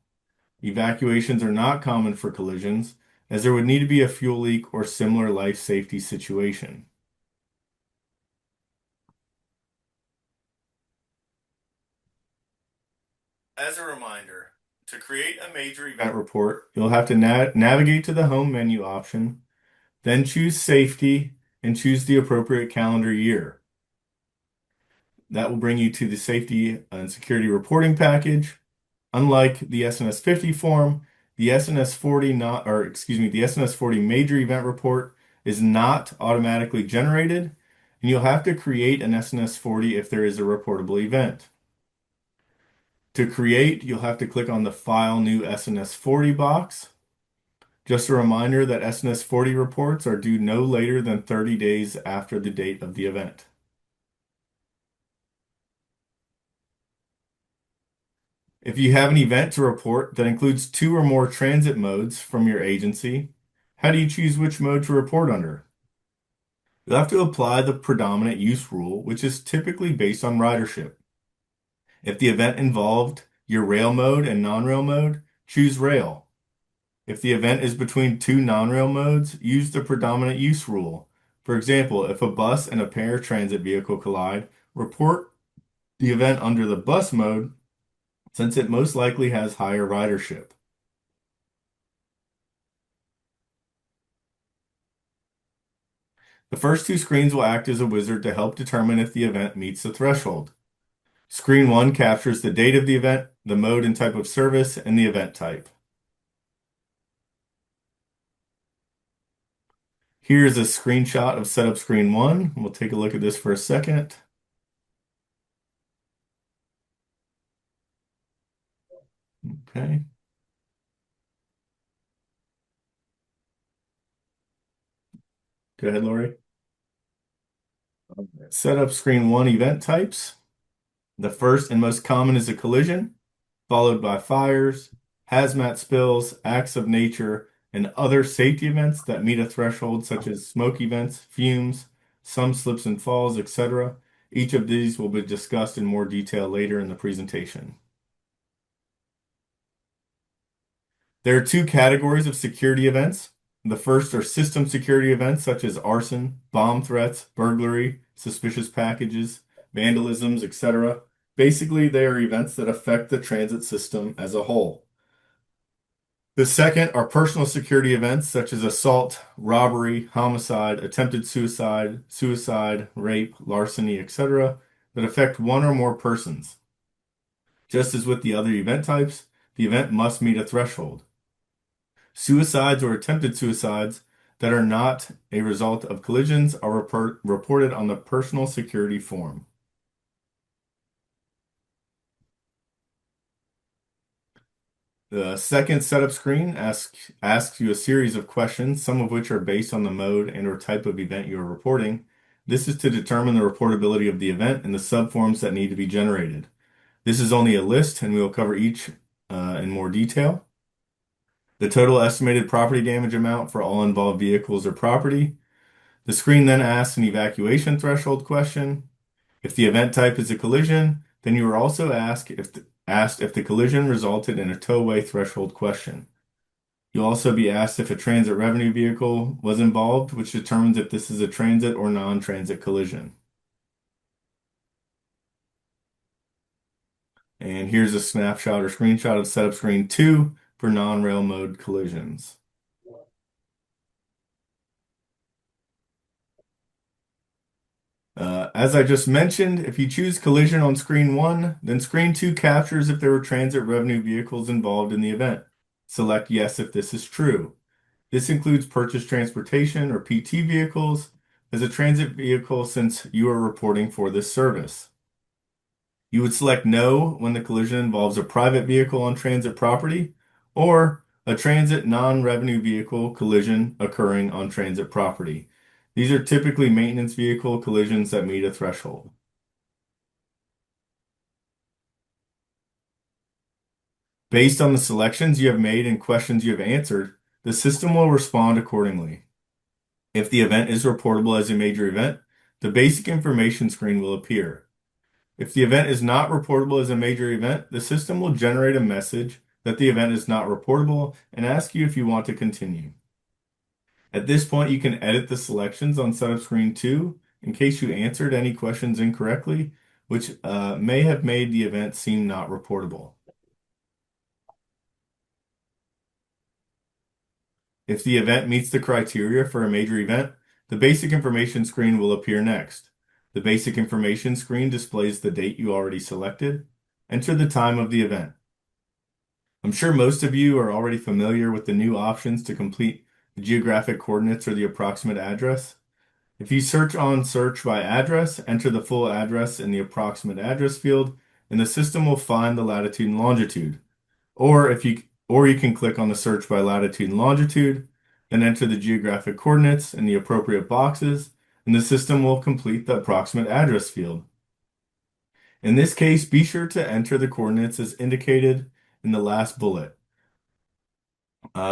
Evacuations are not common for collisions, as there would need to be a fuel leak or similar life safety situation. As a reminder, to create a major event report, you'll have to navigate to the Home menu option, then choose Safety and choose the appropriate calendar year. That will bring you to the Safety and Security Reporting package. Unlike the SNS 50 form, the SNS 40 the SNS 40 Major Event Report is not automatically generated, and you'll have to create an SNS 40 if there is a reportable event. To create, you'll have to click on the File New SNS 40 box. Just a reminder that SNS 40 reports are due no later than 30 days after the date of the event. If you have an event to report that includes 2 or more transit modes from your agency, how do you choose which mode to report under? You'll have to apply the predominant use rule, which is typically based on ridership. If the event involved your rail mode and non-rail mode, choose rail. If the event is between 2 non-rail modes, use the predominant use rule. For example, if a bus and a paratransit vehicle collide, report the event under the bus mode since it most likely has higher ridership. The first 2 screens will act as a wizard to help determine if the event meets the threshold. Screen 1 captures the date of the event, the mode and type of service, and the event type. Here's a screenshot of setup screen 1. We'll take a look at this for a second. Okay. Go ahead, Lori. Setup screen 1 event types. The first and most common is a collision, followed by fires, hazmat spills, acts of nature, and other safety events that meet a threshold such as smoke events, fumes, some slips and falls, etc. Each of these will be discussed in more detail later in the presentation. There are 2 categories of security events. The first are system security events such as arson, bomb threats, burglary, suspicious packages, vandalisms, etc. Basically, they are events that affect the transit system as a whole. The second are personal security events such as assault, robbery, homicide, attempted suicide, rape, larceny, etc. that affect 1 or more persons. Just as with the other event types, the event must meet a threshold. Suicides or attempted suicides that are not a result of collisions are reported on the personal security form. The second setup screen asks you a series of questions, some of which are based on the mode and or type of event you are reporting. This is to determine the reportability of the event and the subforms that need to be generated. This is only a list, and we will cover each in more detail. The total estimated property damage amount for all involved vehicles or property. The screen then asks an evacuation threshold question. If the event type is a collision, then you are also asked if the collision resulted in a towaway threshold question. You'll also be asked if a transit revenue vehicle was involved, which determines if this is a transit or non-transit collision. And here's a snapshot or screenshot of setup screen 2 for non-rail mode collisions. As I just mentioned, if you choose collision on screen 1, then screen 2 captures if there were transit revenue vehicles involved in the event. Select yes if this is true. This includes purchase transportation or PT vehicles as a transit vehicle since you are reporting for this service. You would select no when the collision involves a private vehicle on transit property or a transit non-revenue vehicle collision occurring on transit property. These are typically maintenance vehicle collisions that meet a threshold. Based on the selections you have made and questions you have answered, the system will respond accordingly. If the event is reportable as a major event, the basic information screen will appear. If the event is not reportable as a major event, the system will generate a message that the event is not reportable and ask you if you want to continue. At this point, you can edit the selections on setup screen 2 in case you answered any questions incorrectly, which may have made the event seem not reportable. If the event meets the criteria for a major event, the basic information screen will appear next. The basic information screen displays the date you already selected. Enter the time of the event. I'm sure most of you are already familiar with the new options to complete the geographic coordinates or the approximate address. If you search by address, enter the full address in the approximate address field, and the system will find the latitude and longitude. Or you can click on the search by latitude and longitude, then enter the geographic coordinates in the appropriate boxes, and the system will complete the approximate address field. In this case, be sure to enter the coordinates as indicated in the last bullet.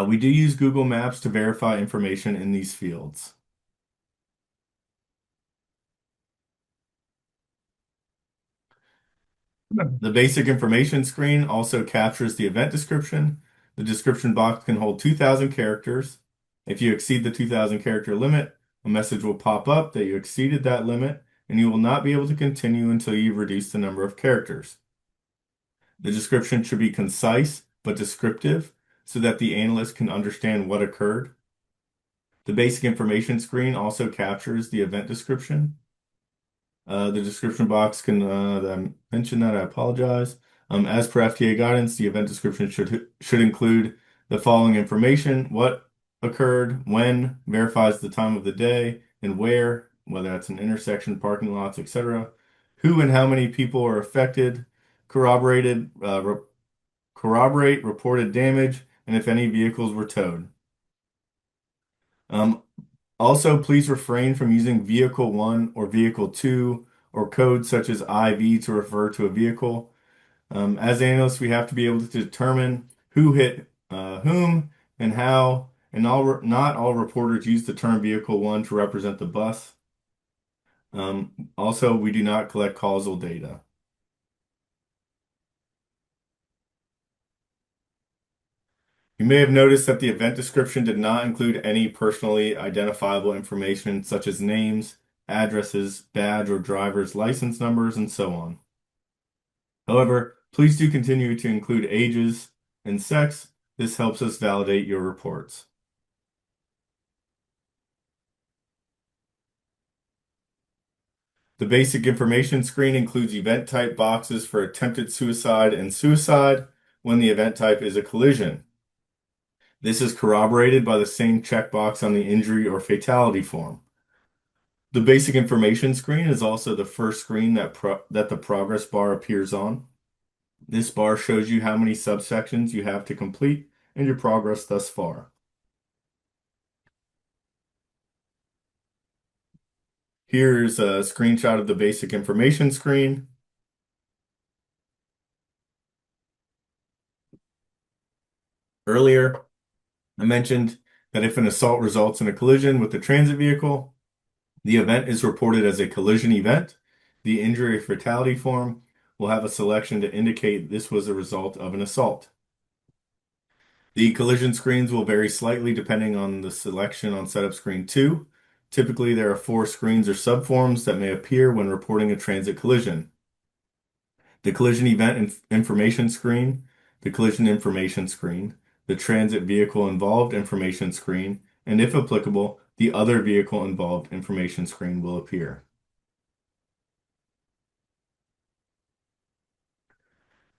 We do use Google Maps to verify information in these fields. The basic information screen also captures the event description. The description box can hold 2,000 characters. If you exceed the 2,000 character limit, a message will pop up that you exceeded that limit, and you will not be able to continue until you've reduced the number of characters. The description should be concise but descriptive so that the analyst can understand what occurred. The basic information screen also captures the event description. The description box can mention that. I apologize. As per FTA guidance, the event description should include the following information: what occurred, when, verifies the time of the day, and where, whether that's an intersection, parking lots, etc. Who and how many people are affected, corroborate reported damage, and if any vehicles were towed. Also, please refrain from using vehicle 1 or vehicle 2 or codes such as IV to refer to a vehicle. As analysts, we have to be able to determine who hit whom and how, and not all reporters use the term vehicle 1 to represent the bus. Also, we do not collect causal data. You may have noticed that the event description did not include any personally identifiable information such as names, addresses, badge or driver's license numbers, and so on. However, please do continue to include ages and sex. This helps us validate your reports. The basic information screen includes event type boxes for attempted suicide and suicide when the event type is a collision. This is corroborated by the same checkbox on the injury or fatality form. The basic information screen is also the first screen that the progress bar appears on. This bar shows you how many subsections you have to complete and your progress thus far. Here's a screenshot of the basic information screen. Earlier, I mentioned that if an assault results in a collision with a transit vehicle, the event is reported as a collision event. The injury or fatality form will have a selection to indicate this was a result of an assault. The collision screens will vary slightly depending on the selection on setup screen 2. Typically, there are 4 screens or subforms that may appear when reporting a transit collision. The collision event information screen, the collision information screen, the transit vehicle involved information screen, and if applicable, the other vehicle involved information screen will appear.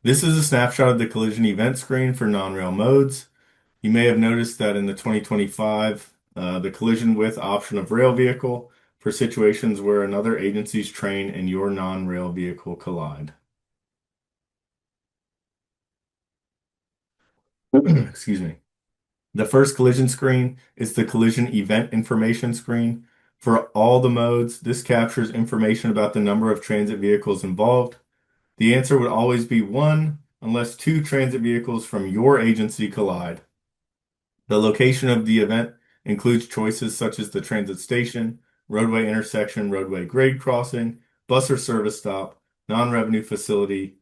This is a snapshot of the collision event screen for non-rail modes. You may have noticed that in the 2025, the collision with option of rail vehicle for situations where another agency's train and your non-rail vehicle collide. Excuse me. The first collision screen is the collision event information screen. For all the modes, this captures information about the number of transit vehicles involved. The answer would always be 1 unless 2 transit vehicles from your agency collide. The location of the event includes choices such as the transit station, roadway intersection, roadway grade crossing, bus or service stop, non-revenue facility,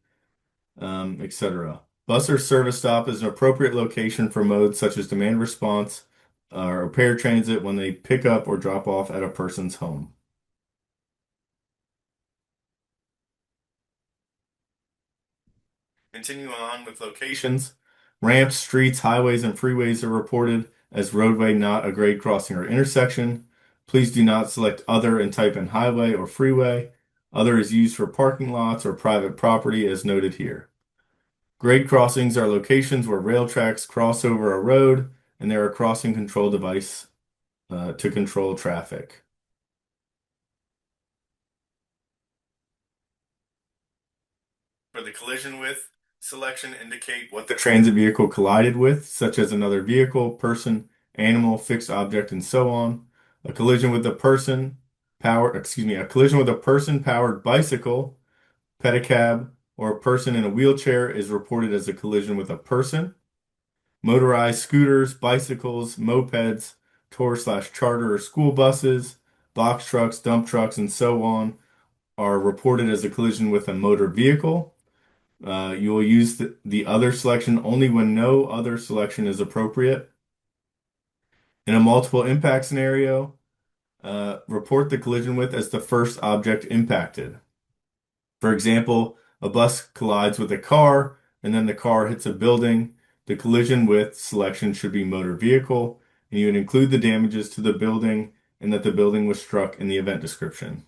etc. Bus or service stop is an appropriate location for modes such as demand response or paratransit when they pick up or drop off at a person's home. Continuing on with locations, ramps, streets, highways, and freeways are reported as roadway, not a grade crossing or intersection. Please do not select other and type in highway or freeway. Other is used for parking lots or private property as noted here. Grade crossings are locations where rail tracks cross over a road and there are crossing control device to control traffic. For the collision with selection, indicate what the transit vehicle collided with, such as another vehicle, person, animal, fixed object, and so on. A collision with a person powered bicycle, pedicab, or a person in a wheelchair is reported as a collision with a person. Motorized scooters, bicycles, mopeds, tour/charter or school buses, box trucks, dump trucks, and so on are reported as a collision with a motor vehicle. You will use the other selection only when no other selection is appropriate. In a multiple impact scenario, report the collision with as the first object impacted. For example, a bus collides with a car and then the car hits a building. The collision with selection should be motor vehicle, and you would include the damages to the building and that the building was struck in the event description.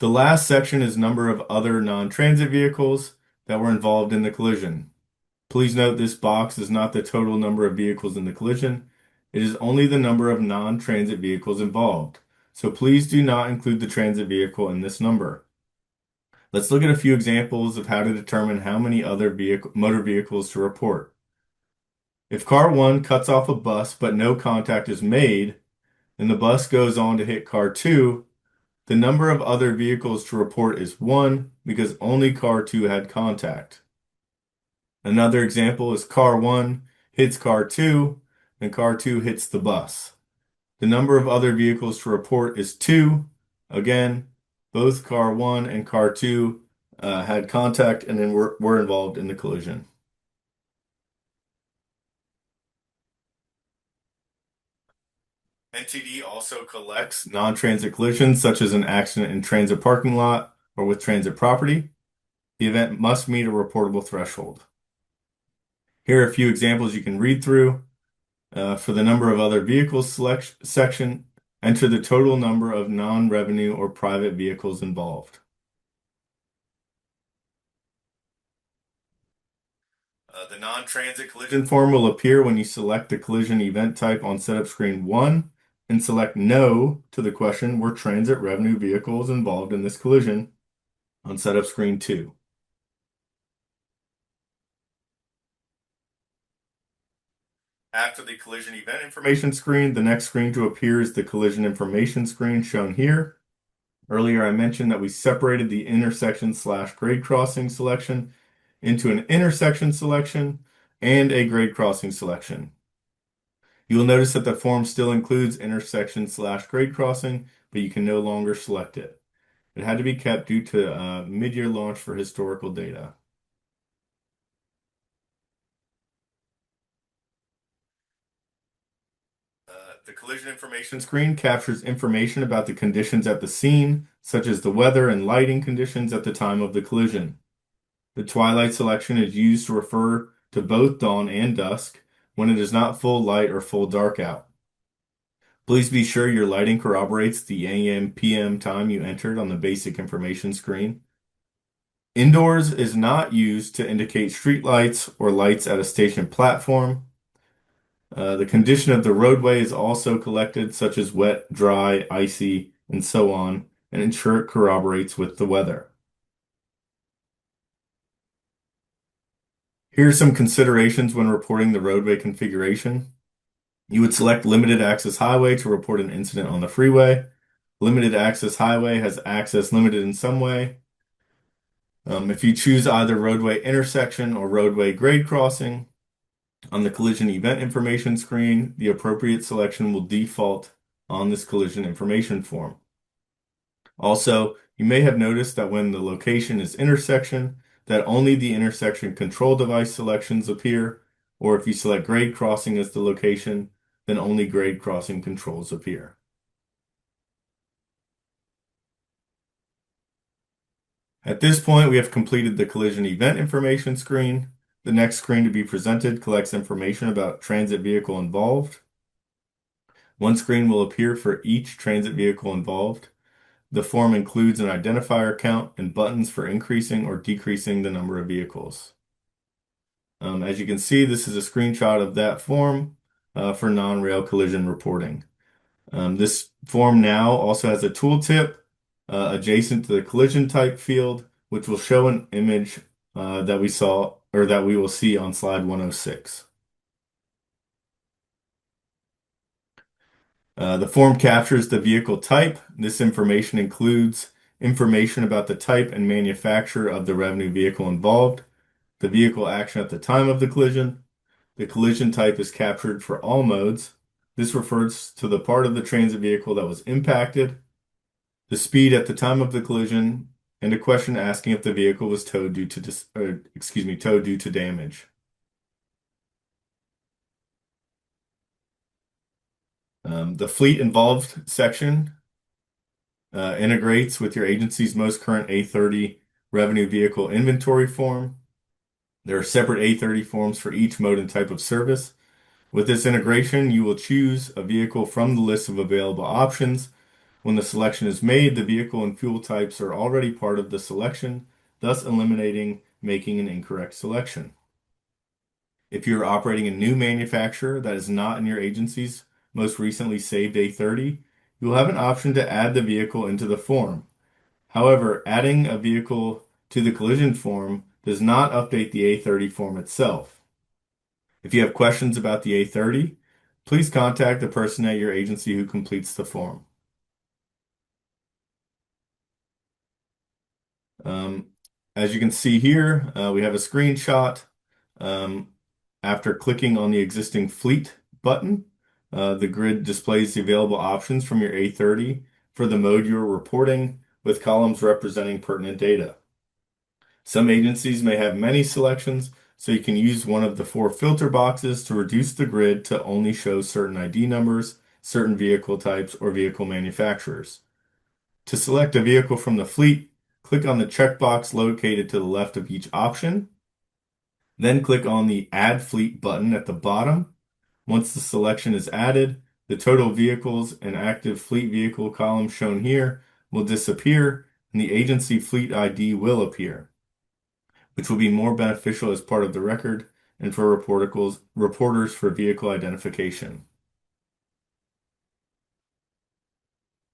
The last section is number of other non-transit vehicles that were involved in the collision. Please note this box is not the total number of vehicles in the collision. It is only the number of non-transit vehicles involved. So please do not include the transit vehicle in this number. Let's look at a few examples of how to determine how many other motor vehicles to report. If car 1 cuts off a bus but no contact is made, and the bus goes on to hit car 2, the number of other vehicles to report is 1 because only car 2 had contact. Another example is car 1 hits car 2 and car 2 hits the bus. The number of other vehicles to report is 2. Again, both car 1 and car 2 had contact and then were involved in the collision. NTD also collects non-transit collisions such as an accident in transit parking lot or with transit property. The event must meet a reportable threshold. Here are a few examples you can read through. For the number of other vehicles section, enter the total number of non-revenue or private vehicles involved. The non-transit collision form will appear when you select the collision event type on setup screen 1 and select no to the question were transit revenue vehicles involved in this collision on setup screen 2. After the collision event information screen, the next screen to appear is the collision information screen shown here. Earlier I mentioned that we separated the intersection/grade crossing selection into an intersection selection and a grade crossing selection. You will notice that the form still includes intersection/grade crossing, but you can no longer select it. It had to be kept due to mid-year launch for historical data. The collision information screen captures information about the conditions at the scene, such as the weather and lighting conditions at the time of the collision. The twilight selection is used to refer to both dawn and dusk when it is not full light or full dark out. Please be sure your lighting corroborates the AM/PM time you entered on the basic information screen. Indoors is not used to indicate street lights or lights at a station platform. The condition of the roadway is also collected, such as wet, dry, icy, and so on, and ensure it corroborates with the weather. Here are some considerations when reporting the roadway configuration. You would select limited access highway to report an incident on the freeway. Limited access highway has access limited in some way. If you choose either roadway intersection or roadway grade crossing, On the collision event information screen, the appropriate selection will default on this collision information form. Also, you may have noticed that when the location is intersection, that only the intersection control device selections appear, or if you select grade crossing as the location, then only grade crossing controls appear. At this point, we have completed the collision event information screen. The next screen to be presented collects information about transit vehicle involved. One screen will appear for each transit vehicle involved. The form includes an identifier count and buttons for increasing or decreasing the number of vehicles. As you can see, this is a screenshot of that form for non-rail collision reporting. This form now also has a tooltip adjacent to the collision type field, which will show an image that we saw or that we will see on slide 106. The form captures the vehicle type. This information includes information about the type and manufacturer of the revenue vehicle involved, the vehicle action at the time of the collision. The collision type is captured for all modes. This refers to the part of the transit vehicle that was impacted, the speed at the time of the collision, and a question asking if the vehicle was towed due to damage. The fleet involved section integrates with your agency's most current A30 revenue vehicle inventory form. There are separate A30 forms for each mode and type of service. With this integration, you will choose a vehicle from the list of available options. When the selection is made, the vehicle and fuel types are already part of the selection, thus eliminating making an incorrect selection. If you're operating a new manufacturer that is not in your agency's most recently saved A30, you will have an option to add the vehicle into the form. However, adding a vehicle to the collision form does not update the A30 form itself. If you have questions about the A30, please contact the person at your agency who completes the form. As you can see here, we have a screenshot. After clicking on the existing fleet button, the grid displays the available options from your A30 for the mode you are reporting, with columns representing pertinent data. Some agencies may have many selections, so you can use one of the 4 filter boxes to reduce the grid to only show certain ID numbers, certain vehicle types, or vehicle manufacturers. To select a vehicle from the fleet, click on the checkbox located to the left of each option. Then click on the Add Fleet button at the bottom. Once the selection is added, the total vehicles and active fleet vehicle column shown here will disappear, and the agency fleet ID will appear, which will be more beneficial as part of the record and for reporters for vehicle identification.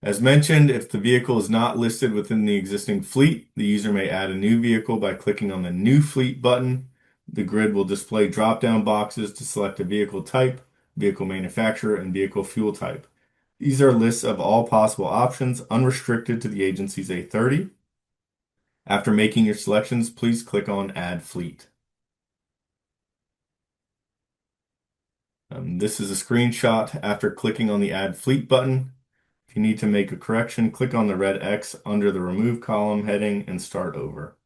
As mentioned, if the vehicle is not listed within the existing fleet, the user may add a new vehicle by clicking on the New Fleet button. The grid will display drop-down boxes to select a vehicle type, vehicle manufacturer, and vehicle fuel type. These are lists of all possible options, unrestricted to the agency's A30. After making your selections, please click on Add Fleet. This is a screenshot after clicking on the Add Fleet button. If you need to make a correction, click on the red X under the Remove column heading and start over.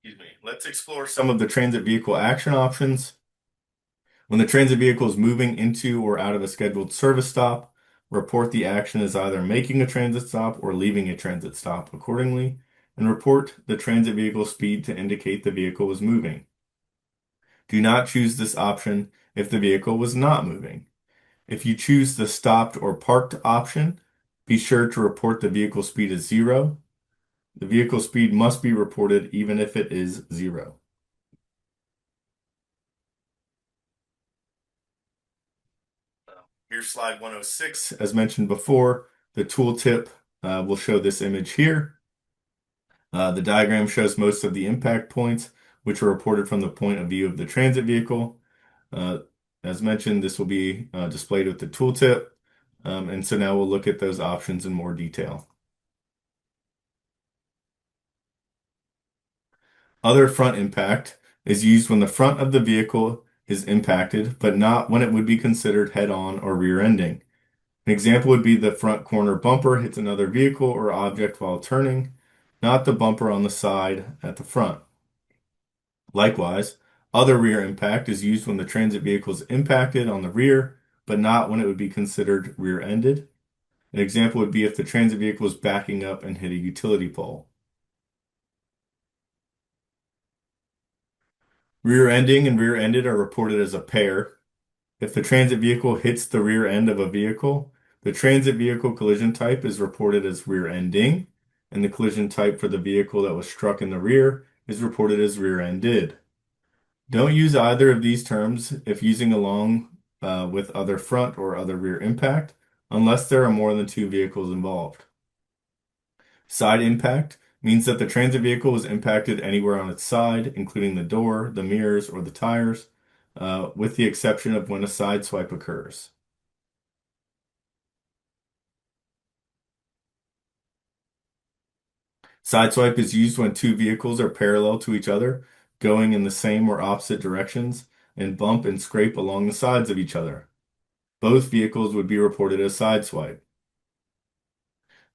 Excuse me. Let's explore some of the transit vehicle action options. When the transit vehicle is moving into or out of a scheduled service stop, report the action as either making a transit stop or leaving a transit stop accordingly, and report the transit vehicle speed to indicate the vehicle was moving. Do not choose this option if the vehicle was not moving. If you choose the stopped or parked option, be sure to report the vehicle speed as 0. The vehicle speed must be reported even if it is 0. Here's slide 106. As mentioned before, the tooltip will show this image here. The diagram shows most of the impact points, which are reported from the point of view of the transit vehicle. As mentioned, this will be displayed with the tooltip. And so now we'll look at those options in more detail. Other front impact is used when the front of the vehicle is impacted, but not when it would be considered head-on or rear-ending. An example would be the front corner bumper hits another vehicle or object while turning, not the bumper on the side at the front. Likewise, other rear impact is used when the transit vehicle is impacted on the rear, but not when it would be considered rear-ended. An example would be if the transit vehicle is backing up and hit a utility pole. Rear-ending and rear-ended are reported as a pair. If the transit vehicle hits the rear end of a vehicle, the transit vehicle collision type is reported as rear-ending, and the collision type for the vehicle that was struck in the rear is reported as rear-ended. Don't use either of these terms if using along with other front or other rear impact, unless there are more than two vehicles involved. Side impact means that the transit vehicle was impacted anywhere on its side, including the door, the mirrors, or the tires, with the exception of when a side swipe occurs. Sideswipe is used when two vehicles are parallel to each other, going in the same or opposite directions, and bump and scrape along the sides of each other. Both vehicles would be reported as sideswipe.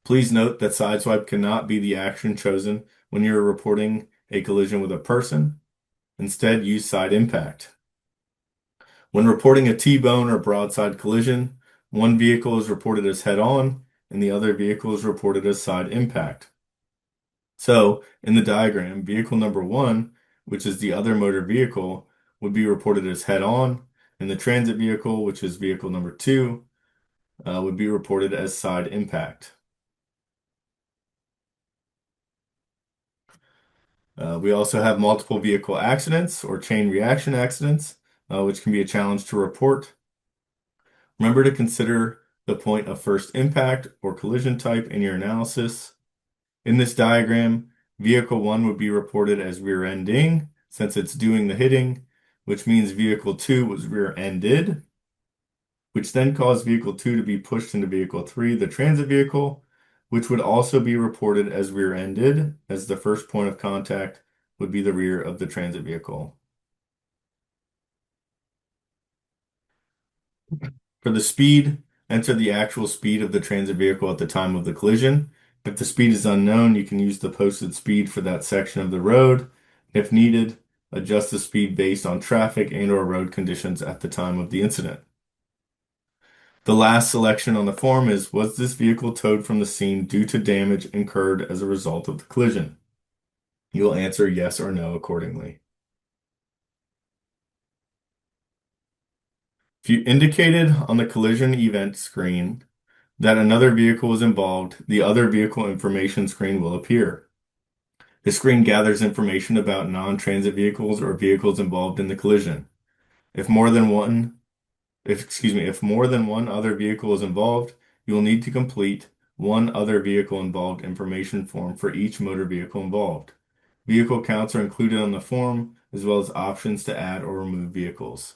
Please note that sideswipe cannot be the action chosen when you're reporting a collision with a person. Instead, use side impact. When reporting a T-bone or broadside collision, one vehicle is reported as head-on, and the other vehicle is reported as side impact. So, in the diagram, vehicle number 1, which is the other motor vehicle, would be reported as head-on, and the transit vehicle, which is vehicle number 2, would be reported as side impact. We also have multiple vehicle accidents or chain reaction accidents, which can be a challenge to report. Remember to consider the point of first impact or collision type in your analysis. In this diagram, vehicle 1 would be reported as rear-ending since it's doing the hitting, which means vehicle 2 was rear-ended, which then caused vehicle 2 to be pushed into vehicle 3, the transit vehicle, which would also be reported as rear-ended, as the first point of contact would be the rear of the transit vehicle. For the speed, enter the actual speed of the transit vehicle at the time of the collision. If the speed is unknown, you can use the posted speed for that section of the road. If needed, adjust the speed based on traffic and/or road conditions at the time of the incident. The last selection on the form is, was this vehicle towed from the scene due to damage incurred as a result of the collision? You will answer yes or no accordingly. If you indicated on the collision event screen that another vehicle was involved, the other vehicle information screen will appear. The screen gathers information about non-transit vehicles or vehicles involved in the collision. If more than one other vehicle is involved, you will need to complete one other vehicle involved information form for each motor vehicle involved. Vehicle counts are included on the form, as well as options to add or remove vehicles.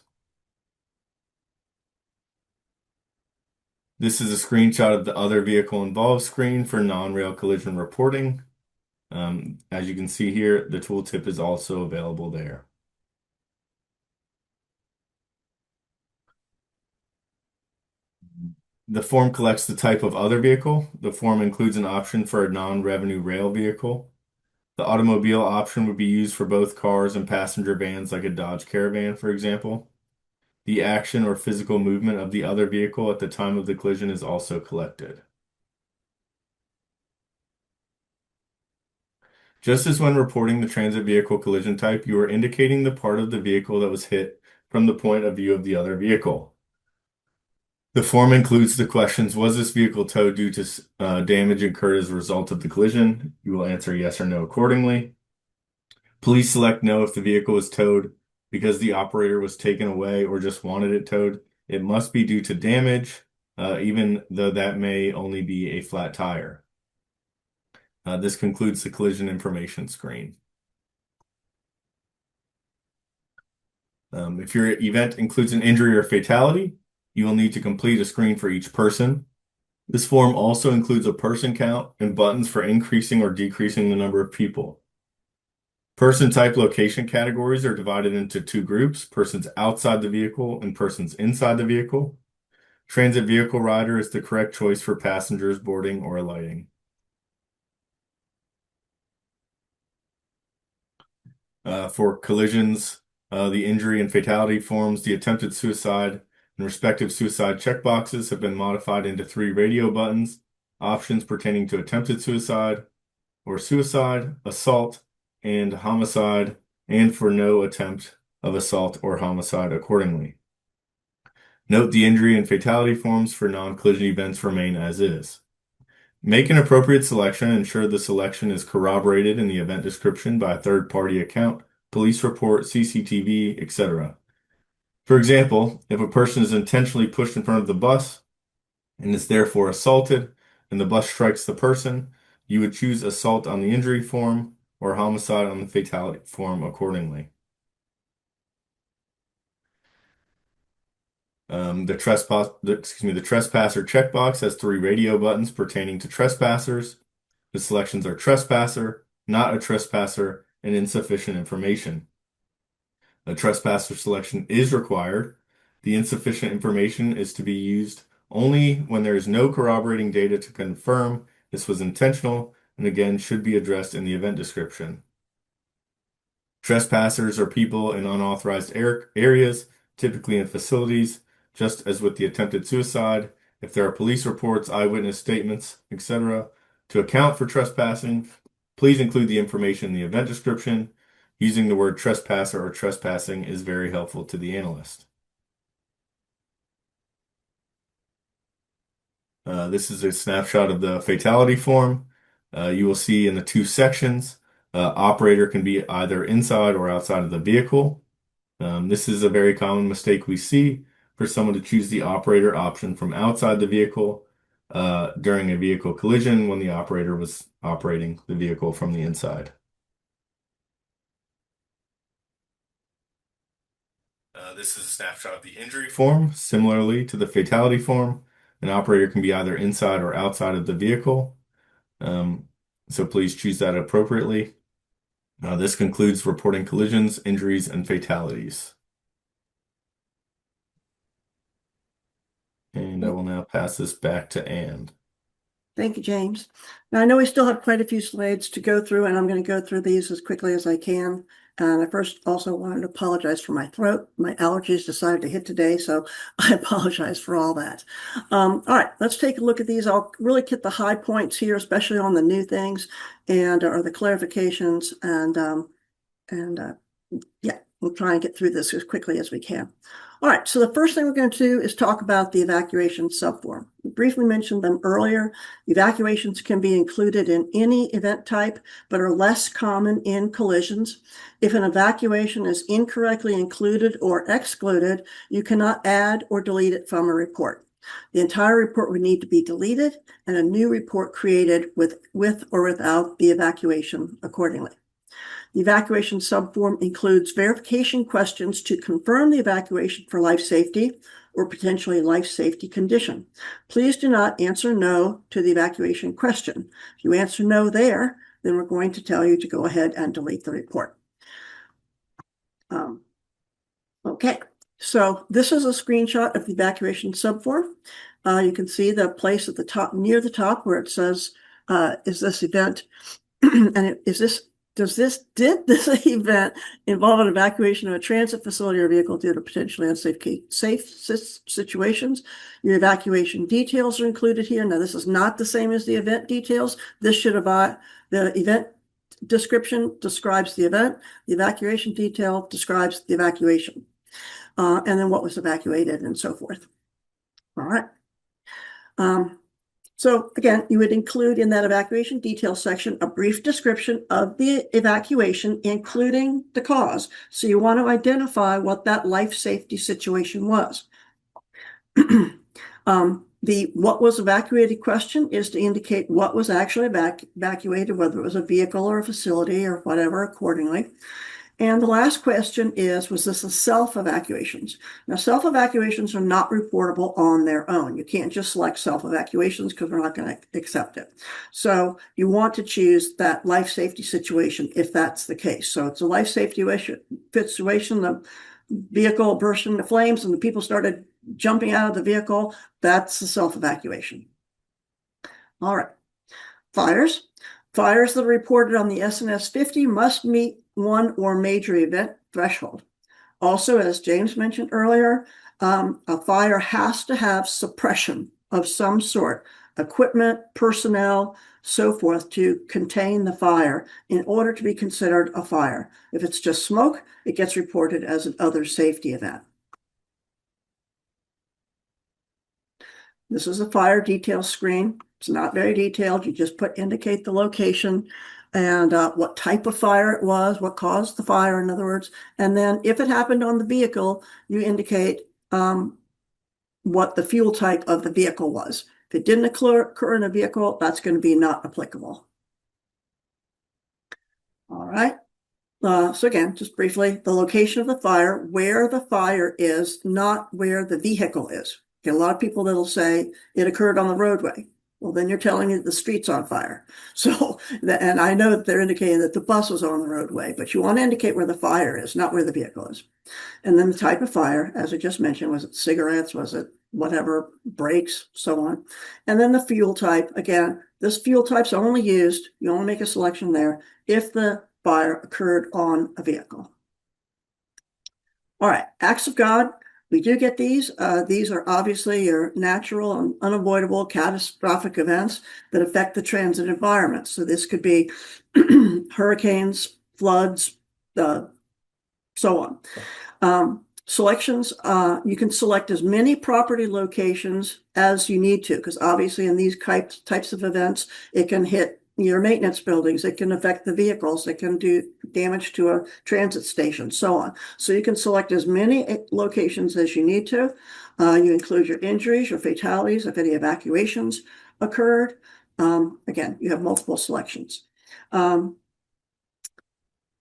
This is a screenshot of the other vehicle involved screen for non-rail collision reporting. As you can see here, the tooltip is also available there. The form collects the type of other vehicle. The form includes an option for a non-revenue rail vehicle. The automobile option would be used for both cars and passenger vans like a Dodge Caravan, for example. The action or physical movement of the other vehicle at the time of the collision is also collected. Just as when reporting the transit vehicle collision type, you are indicating the part of the vehicle that was hit from the point of view of the other vehicle. The form includes the questions, was this vehicle towed due to damage incurred as a result of the collision? You will answer yes or no accordingly. Please select no if the vehicle was towed because the operator was taken away or just wanted it towed. It must be due to damage, even though that may only be a flat tire. This concludes the collision information screen. If your event includes an injury or fatality, you will need to complete a screen for each person. This form also includes a person count and buttons for increasing or decreasing the number of people. Person type location categories are divided into two groups, persons outside the vehicle and persons inside the vehicle. Transit vehicle rider is the correct choice for passengers boarding or alighting. For collisions, the injury and fatality forms, the attempted suicide, and respective suicide checkboxes have been modified into 3 radio buttons, options pertaining to attempted suicide or suicide, assault, and homicide, and for no attempt of assault or homicide accordingly. Note the injury and fatality forms for non-collision events remain as is. Make an appropriate selection and ensure the selection is corroborated in the event description by a third-party account, police report, CCTV, etc. For example, if a person is intentionally pushed in front of the bus and is therefore assaulted, and the bus strikes the person, you would choose assault on the injury form or homicide on the fatality form accordingly. The trespasser checkbox has 3 radio buttons pertaining to trespassers. The selections are trespasser, not a trespasser, and insufficient information. A trespasser selection is required. The insufficient information is to be used only when there is no corroborating data to confirm this was intentional, and again should be addressed in the event description. Trespassers are people in unauthorized areas, typically in facilities, just as with the attempted suicide. If there are police reports, eyewitness statements, etc., to account for trespassing, please include the information in the event description. Using the word trespasser or trespassing is very helpful to the analyst. This is a snapshot of the fatality form. You will see in the 2 sections, operator can be either inside or outside of the vehicle. This is a very common mistake we see for someone to choose the operator option from outside the vehicle during a vehicle collision when the operator was operating the vehicle from the inside. This is a snapshot of the injury form. Similarly to the fatality form, an operator can be either inside or outside of the vehicle. So please choose that appropriately. This concludes reporting collisions, injuries, and fatalities. And I will now pass this back to Anne. Thank you, James. Now, I know we still have quite a few slides to go through, and I'm going to go through these as quickly as I can. And I first also wanted to apologize for my throat. My allergies decided to hit today, so I apologize for all that. All right, let's take a look at these. I'll really hit the high points here, especially on the new things and or the clarifications. Yeah, we'll try and get through this as quickly as we can. All right, so the first thing we're going to do is talk about the evacuation subform. We briefly mentioned them earlier. Evacuations can be included in any event type, but are less common in collisions. If an evacuation is incorrectly included or excluded, you cannot add or delete it from a report. The entire report would need to be deleted and a new report created with or without the evacuation accordingly. The evacuation subform includes verification questions to confirm the evacuation for life safety or potentially life safety condition. Please do not answer no to the evacuation question. If you answer no there, then we're going to tell you to go ahead and delete the report. Okay, so this is a screenshot of the evacuation subform. You can see the place at the top, near the top, where it says, is this event, and did this event involve an evacuation of a transit facility or vehicle due to potentially unsafe situations? Your evacuation details are included here. Now, this is not the same as the event details. This should have, the event description describes the event. The evacuation detail describes the evacuation. And then what was evacuated and so forth. All right. So again, you would include in that evacuation detail section a brief description of the evacuation, including the cause. So you want to identify what that life safety situation was. The what was evacuated question is to indicate what was actually evacuated, whether it was a vehicle or a facility or whatever accordingly. And the last question is, was this a self-evacuations? Now, self-evacuations are not reportable on their own. You can't just select self-evacuations because we're not going to accept it. So you want to choose that life safety situation if that's the case. So it's a life safety situation. The vehicle burst into flames and the people started jumping out of the vehicle. That's the self-evacuation. All right. Fires. Fires that are reported on the SNS 50 must meet one or major event threshold. Also, as James mentioned earlier, a fire has to have suppression of some sort, equipment, personnel, so forth, to contain the fire in order to be considered a fire. If it's just smoke, it gets reported as an other safety event. This is a fire detail screen. It's not very detailed. You just indicate the location and what type of fire it was, what caused the fire, in other words. And then if it happened on the vehicle, you indicate what the fuel type of the vehicle was. If it didn't occur in a vehicle, that's going to be not applicable. All right. So again, just briefly, the location of the fire, where the fire is, not where the vehicle is. Okay, a lot of people that'll say it occurred on the roadway. Well, then you're telling me the street's on fire. So, and I know that they're indicating that the bus was on the roadway, but you want to indicate where the fire is, not where the vehicle is. And then the type of fire, as I just mentioned, was it cigarettes? Was it whatever, brakes, so on. And then the fuel type, again, this fuel type's only used, you only make a selection there, if the fire occurred on a vehicle. All right, acts of God. We do get these. These are obviously your natural and unavoidable catastrophic events that affect the transit environment. So this could be hurricanes, floods, so on. Selections, you can select as many property locations as you need to, because obviously in these types of events, it can hit your maintenance buildings, it can affect the vehicles, it can do damage to a transit station, so on. So you can select as many locations as you need to. You include your injuries, your fatalities, if any evacuations occurred. Again, you have multiple selections.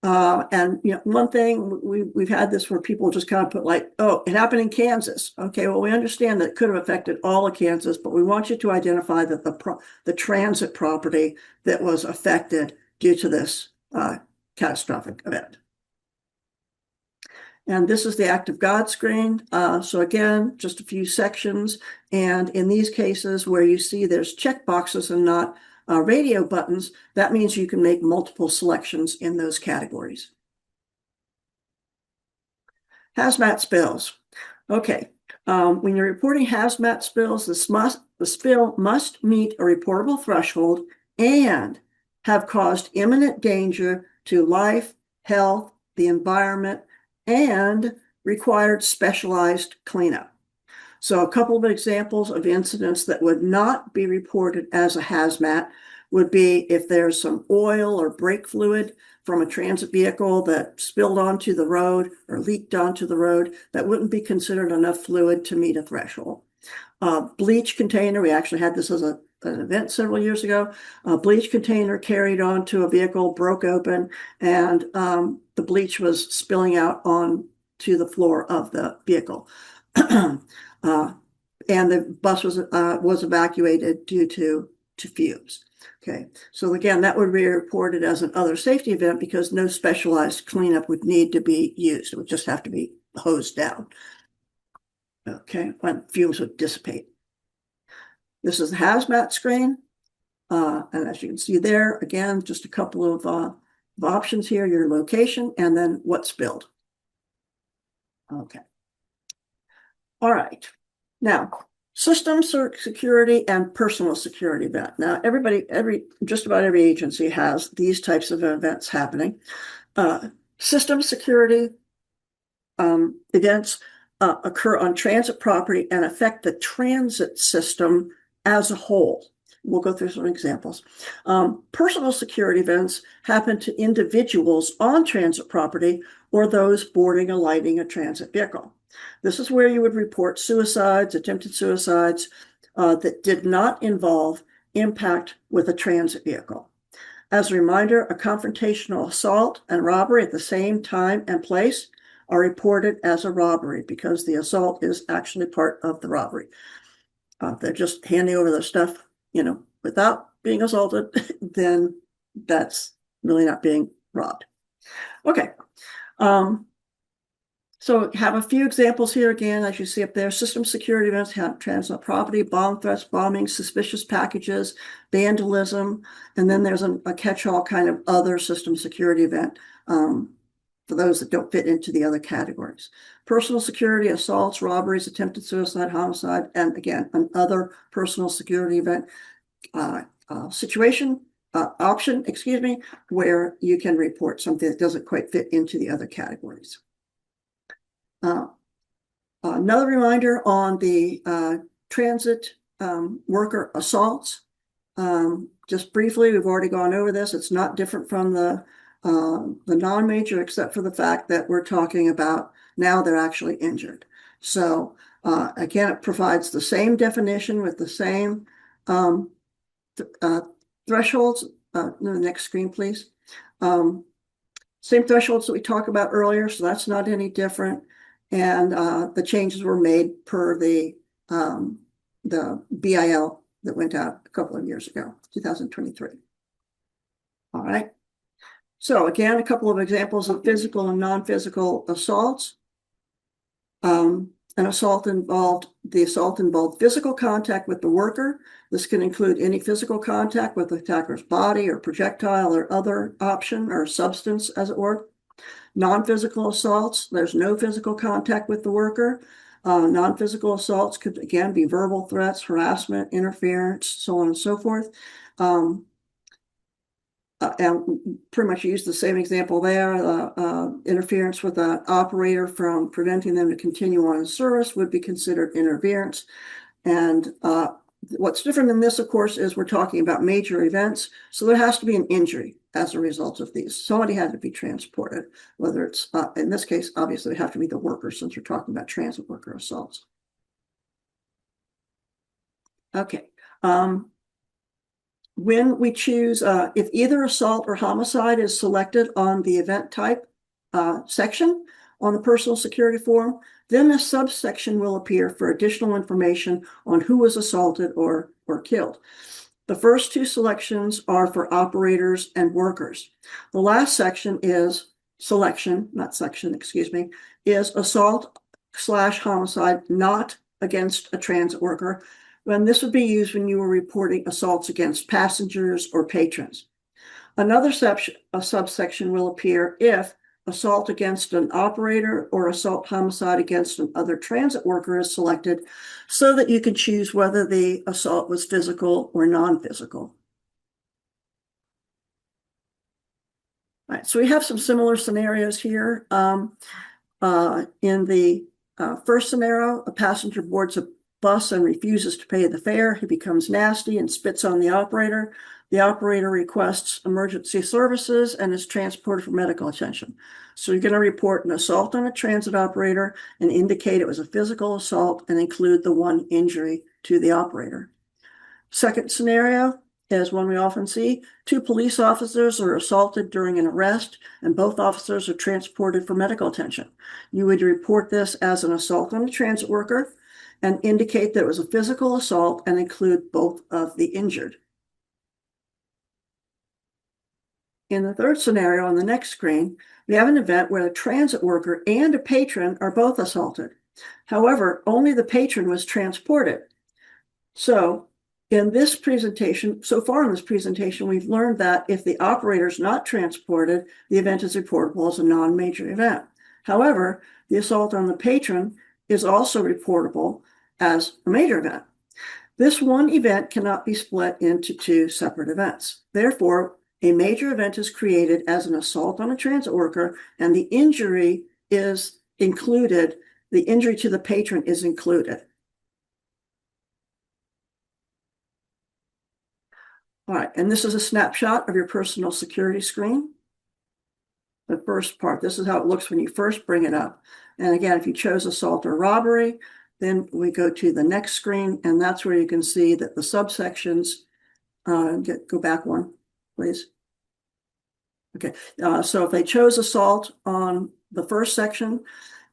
And you know, one thing we've had this where people just kind of put like, oh, it happened in Kansas. Okay, well, we understand that it could have affected all of Kansas, but we want you to identify that the transit property that was affected due to this catastrophic event. And this is the act of God screen. So again, just a few sections. And in these cases where you see there's check boxes and not radio buttons, that means you can make multiple selections in those categories. Hazmat spills. Okay, when you're reporting hazmat spills, the spill must meet a reportable threshold and have caused imminent danger to life, health, the environment, and required specialized cleanup. So a couple of examples of incidents that would not be reported as a hazmat would be if there's some oil or brake fluid from a transit vehicle that spilled onto the road or leaked onto the road, that wouldn't be considered enough fluid to meet a threshold. Bleach container, we actually had this as an event several years ago. A bleach container carried onto a vehicle, broke open, and the bleach was spilling out onto the floor of the vehicle. And the bus was evacuated due to fumes. Okay, so again, that would be reported as an other safety event because no specialized cleanup would need to be used. It would just have to be hosed down. Okay, when fumes would dissipate. This is the hazmat screen. And as you can see there, again, just a couple of options here, your location, and then what spilled. Okay. All right. Now, system security and personal security event. Now, just about every agency has these types of events happening. System security events occur on transit property and affect the transit system as a whole. We'll go through some examples. Personal security events happen to individuals on transit property or those boarding or lighting a transit vehicle. This is where you would report suicides, attempted suicides that did not involve impact with a transit vehicle. As a reminder, a confrontational assault and robbery at the same time and place are reported as a robbery because the assault is actually part of the robbery. They're just handing over their stuff, without being assaulted, then that's really not being robbed. Okay. So have a few examples here again, as you see up there. System security events have transit property, bomb threats, bombing, suspicious packages, vandalism, and then there's a catch-all kind of other system security event for those that don't fit into the other categories. Personal security, assaults, robberies, attempted suicide, homicide, and again, another personal security event option, where you can report something that doesn't quite fit into the other categories. Another reminder on the transit worker assaults. Just briefly, we've already gone over this. It's not different from the non-major, except for the fact that we're talking about now they're actually injured. So again, it provides the same definition with the same thresholds. The next screen, please. Same thresholds that we talked about earlier, so that's not any different. And the changes were made per the BIL that went out a couple of years ago, 2023. All right. So again, a couple of examples of physical and non-physical assaults. The assault involved physical contact with the worker. This can include any physical contact with the attacker's body or projectile or other option or substance, as it were. Non-physical assaults, there's no physical contact with the worker. Non-physical assaults could, again, be verbal threats, harassment, interference, so on and so forth. And pretty much use the same example there. Interference with an operator from preventing them to continue on in service would be considered interference. And what's different in this, of course, is we're talking about major events. So there has to be an injury as a result of these. Somebody had to be transported, whether it's, in this case, obviously, it have to be the worker, since we're talking about transit worker assaults. Okay. When we choose, if either assault or homicide is selected on the event type section on the personal security form, then a subsection will appear for additional information on who was assaulted or killed. The first two selections are for operators and workers. The last section is is assault/homicide not against a transit worker. And this would be used when you were reporting assaults against passengers or patrons. Another subsection will appear if assault against an operator or assault homicide against another transit worker is selected, so that you can choose whether the assault was physical or non-physical. All right, so we have some similar scenarios here. In the first scenario, a passenger boards a bus and refuses to pay the fare. He becomes nasty and spits on the operator. The operator requests emergency services and is transported for medical attention. So you're going to report an assault on a transit operator and indicate it was a physical assault and include the one injury to the operator. Second scenario is one we often see. Two police officers are assaulted during an arrest and both officers are transported for medical attention. You would report this as an assault on a transit worker and indicate that it was a physical assault and include both of the injured. In the third scenario on the next screen, we have an event where the transit worker and a patron are both assaulted. However, only the patron was transported. So in this presentation, so far in this presentation, we've learned that if the operator is not transported, the event is reportable as a non-major event. However, the assault on the patron is also reportable as a major event. This one event cannot be split into two separate events. Therefore, a major event is created as an assault on a transit worker, and the injury is included. The injury to the patron is included. All right, and this is a snapshot of your personal security screen. The first part, this is how it looks when you first bring it up. And again, if you chose assault or robbery, then we go to the next screen, and that's where you can see that the subsections, go back one, please. Okay, so if they chose assault on the first section,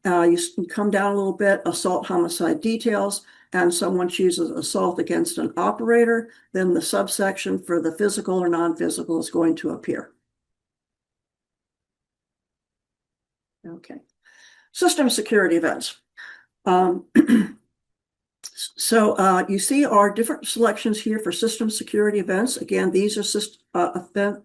you come down a little bit, assault homicide details, and someone chooses assault against an operator, then the subsection for the physical or non-physical is going to appear. Okay, system security events. So you see our different selections here for system security events. Again, these are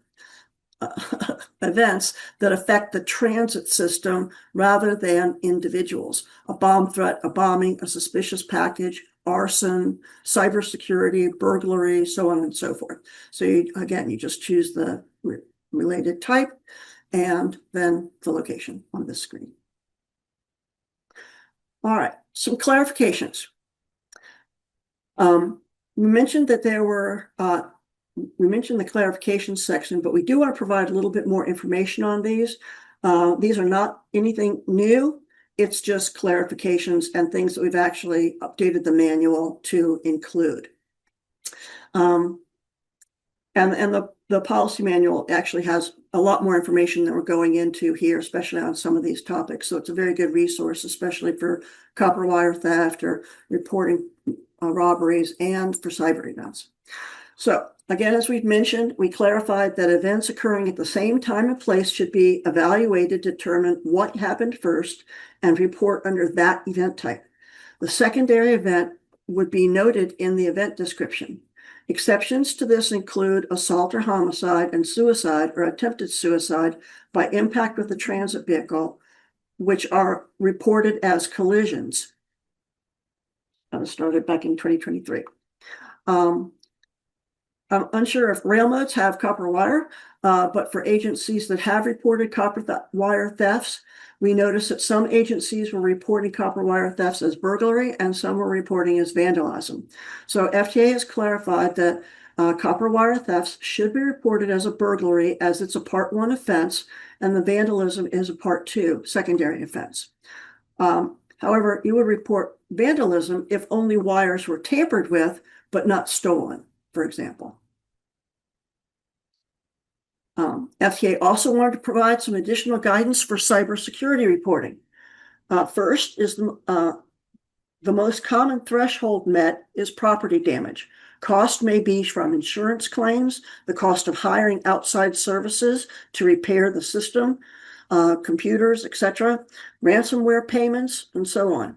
events that affect the transit system rather than individuals. A bomb threat, a bombing, a suspicious package, arson, cybersecurity, burglary, so on and so forth. So you just choose the related type and then the location on the screen. All right, some clarifications. We mentioned that we mentioned the clarification section, but we do want to provide a little bit more information on these. These are not anything new. It's just clarifications and things that we've actually updated the manual to include. And the policy manual actually has a lot more information than we're going into here, especially on some of these topics. So it's a very good resource, especially for copper wire theft or reporting robberies and for cyber events. So again, as we've mentioned, we clarified that events occurring at the same time and place should be evaluated to determine what happened first and report under that event type. The secondary event would be noted in the event description. Exceptions to this include assault or homicide and suicide or attempted suicide by impact with a transit vehicle, which are reported as collisions. That started back in 2023. I'm unsure if rail modes have copper wire, but for agencies that have reported copper wire thefts, we noticed that some agencies were reporting copper wire thefts as burglary and some were reporting as vandalism. So FTA has clarified that copper wire thefts should be reported as a burglary as it's a Part 1 offense and the vandalism is a Part 2 secondary offense. However, you would report vandalism if only wires were tampered with but not stolen, for example. FTA also wanted to provide some additional guidance for cybersecurity reporting. First is the most common threshold met is property damage. Cost may be from insurance claims, the cost of hiring outside services to repair the system, computers, etc., ransomware payments, and so on.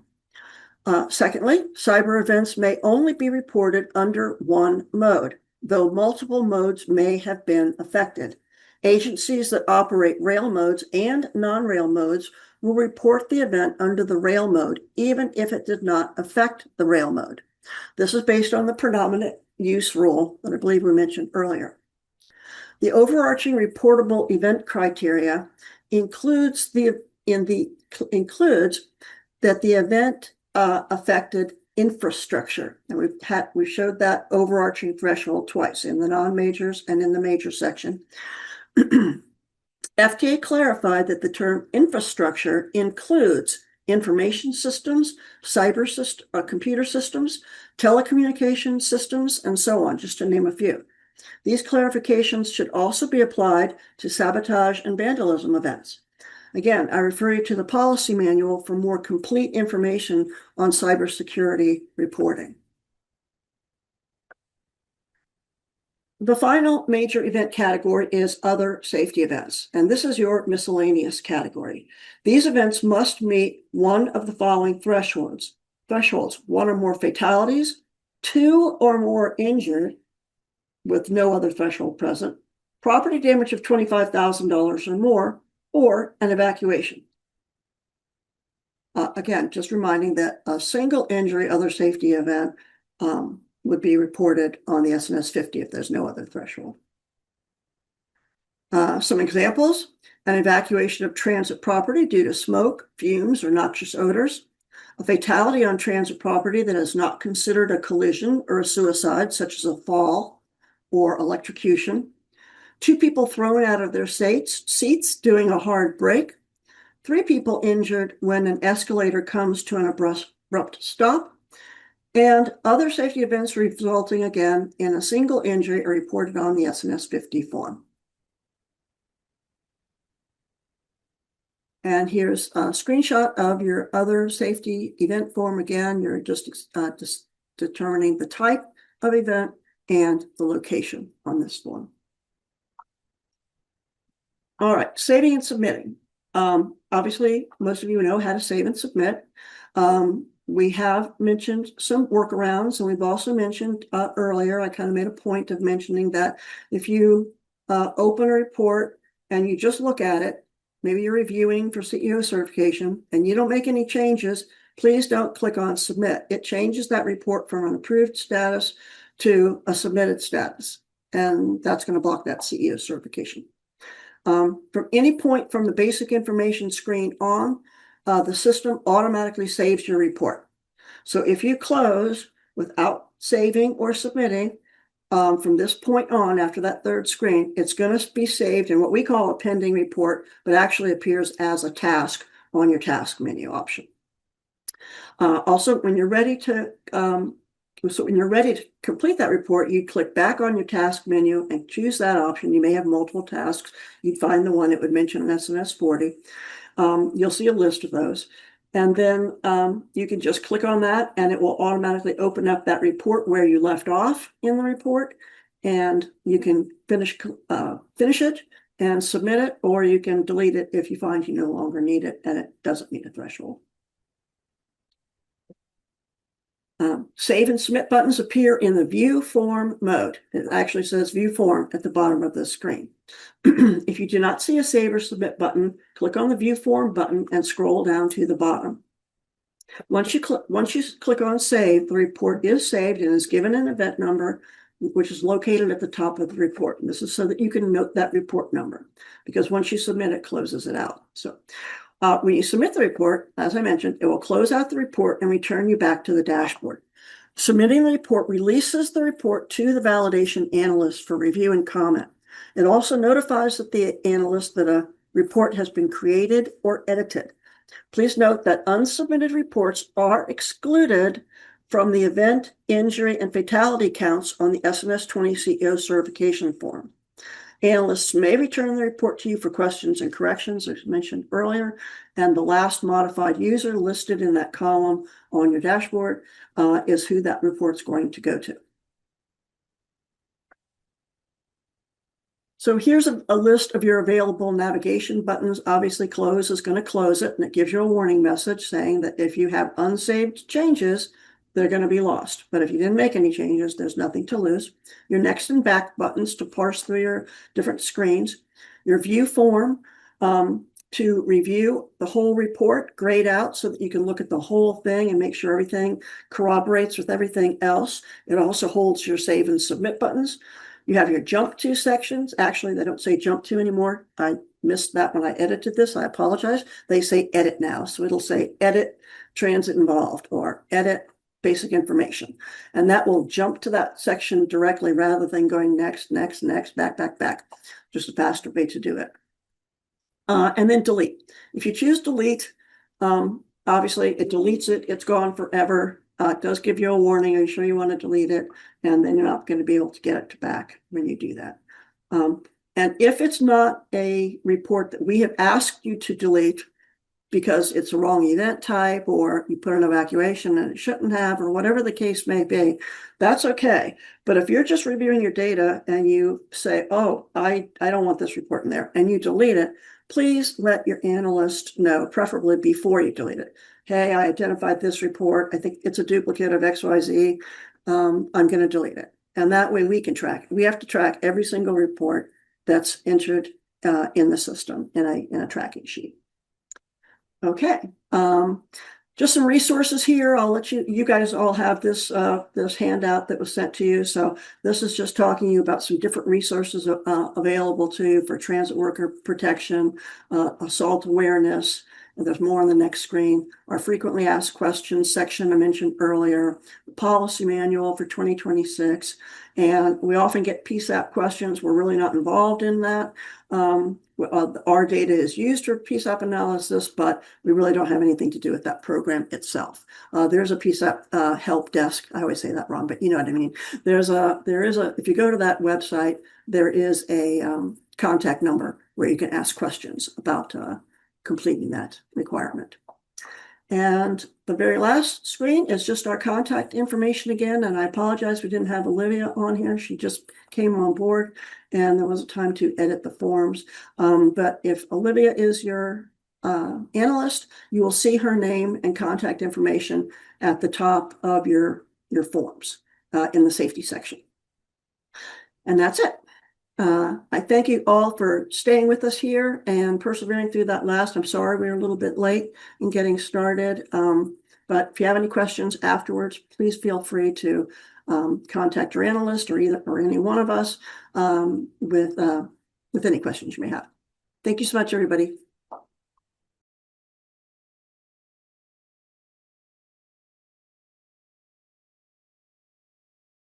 Secondly, cyber events may only be reported under one mode, though multiple modes may have been affected. Agencies that operate rail modes and non-rail modes will report the event under the rail mode, even if it did not affect the rail mode. This is based on the predominant use rule that I believe we mentioned earlier. The overarching reportable event criteria includes that the event affected infrastructure. And we showed that overarching threshold twice in the non-majors and in the major section. FTA clarified that the term infrastructure includes information systems, computer systems, telecommunication systems, and so on, just to name a few. These clarifications should also be applied to sabotage and vandalism events. Again, I refer you to the policy manual for more complete information on cybersecurity reporting. The final major event category is other safety events, and this is your miscellaneous category. These events must meet one of the following thresholds. One or more fatalities, 2 or more injured with no other threshold present, property damage of $25,000 or more, or an evacuation. Again, just reminding that a single injury other safety event would be reported on the SNS 50 if there's no other threshold. Some examples: an evacuation of transit property due to smoke, fumes, or noxious odors, a fatality on transit property that is not considered a collision or a suicide, such as a fall or electrocution, 2 people thrown out of their seats doing a hard break, 3 people injured when an escalator comes to an abrupt stop, and other safety events resulting again in a single injury are reported on the SNS 50 form. And here's a screenshot of your other safety event form. Again, you're just determining the type of event and the location on this form. All right, saving and submitting. Obviously, most of you know how to save and submit. We have mentioned some workarounds, and we've also mentioned earlier, I kind of made a point of mentioning that if you open a report and you just look at it, maybe you're reviewing for CEO certification and you don't make any changes, please don't click on submit. It changes that report from an approved status to a submitted status, and that's going to block that CEO certification. From any point from the basic information screen on, the system automatically saves your report. So if you close without saving or submitting, from this point on, after that third screen, it's going to be saved in what we call a pending report, but actually appears as a task on your task menu option. Also, when you're ready to complete that report, you click back on your task menu and choose that option. You may have multiple tasks. You'd find the one that would mention an SNS 40. You'll see a list of those. And then you can just click on that and it will automatically open up that report where you left off in the report. And you can finish it and submit it, or you can delete it if you find you no longer need it and it doesn't meet a threshold. Save and submit buttons appear in the view form mode. It actually says view form at the bottom of the screen. If you do not see a save or submit button, click on the view form button and scroll down to the bottom. Once you click on save, the report is saved and is given an event number, which is located at the top of the report. And this is so that you can note that report number, because once you submit, it closes it out. So when you submit the report, as I mentioned, it will close out the report and return you back to the dashboard. Submitting the report releases the report to the validation analyst for review and comment. It also notifies the analyst that a report has been created or edited. Please note that unsubmitted reports are excluded from the event, injury, and fatality counts on the SNS 20 CEO certification form. Analysts may return the report to you for questions and corrections, as mentioned earlier, and the last modified user listed in that column on your dashboard is who that report's going to go to. So here's a list of your available navigation buttons. Obviously, close is going to close it, and it gives you a warning message saying that if you have unsaved changes, they're going to be lost. But if you didn't make any changes, there's nothing to lose. Your next and back buttons to parse through your different screens. Your view form to review the whole report, grayed out so that you can look at the whole thing and make sure everything corroborates with everything else. It also holds your save and submit buttons. You have your jump to sections. Actually, they don't say jump to anymore. I missed that when I edited this. I apologize. They say edit now. So it'll say edit transit involved or edit basic information. And that will jump to that section directly rather than going next, next, next, back, back, back. Just a faster way to do it. And then delete. If you choose delete, obviously it deletes it. It's gone forever. It does give you a warning. Are you sure you want to delete it? And then you're not going to be able to get it back when you do that. And if it's not a report that we have asked you to delete because it's a wrong event type, or you put an evacuation and it shouldn't have, or whatever the case may be, that's okay. But if you're just reviewing your data and you say, oh, I don't want this report in there, and you delete it, please let your analyst know, preferably before you delete it. Hey, I identified this report. I think it's a duplicate of XYZ. I'm going to delete it. And that way we can track it. We have to track every single report that's entered in the system in a tracking sheet. Okay. Just some resources here. I'll let you guys all have this handout that was sent to you. So this is just talking to you about some different resources available to you for transit worker protection, assault awareness. And there's more on the next screen. Our frequently asked questions section I mentioned earlier, the policy manual for 2026. And we often get PSAP questions. We're really not involved in that. Our data is used for PSAP analysis, but we really don't have anything to do with that program itself. There's a PSAP help desk. I always say that wrong, but you know what I mean. There is a, if you go to that website, there is a contact number where you can ask questions about completing that requirement. And the very last screen is just our contact information again. And I apologize we didn't have Olivia on here. She just came on board and there wasn't time to edit the forms. But if Olivia is your analyst, you will see her name and contact information at the top of your forms in the safety section. And that's it. I thank you all for staying with us here and persevering through that last. I'm sorry we were a little bit late in getting started. But if you have any questions afterwards, please feel free to contact your analyst or any one of us with any questions you may have. Thank you so much, everybody.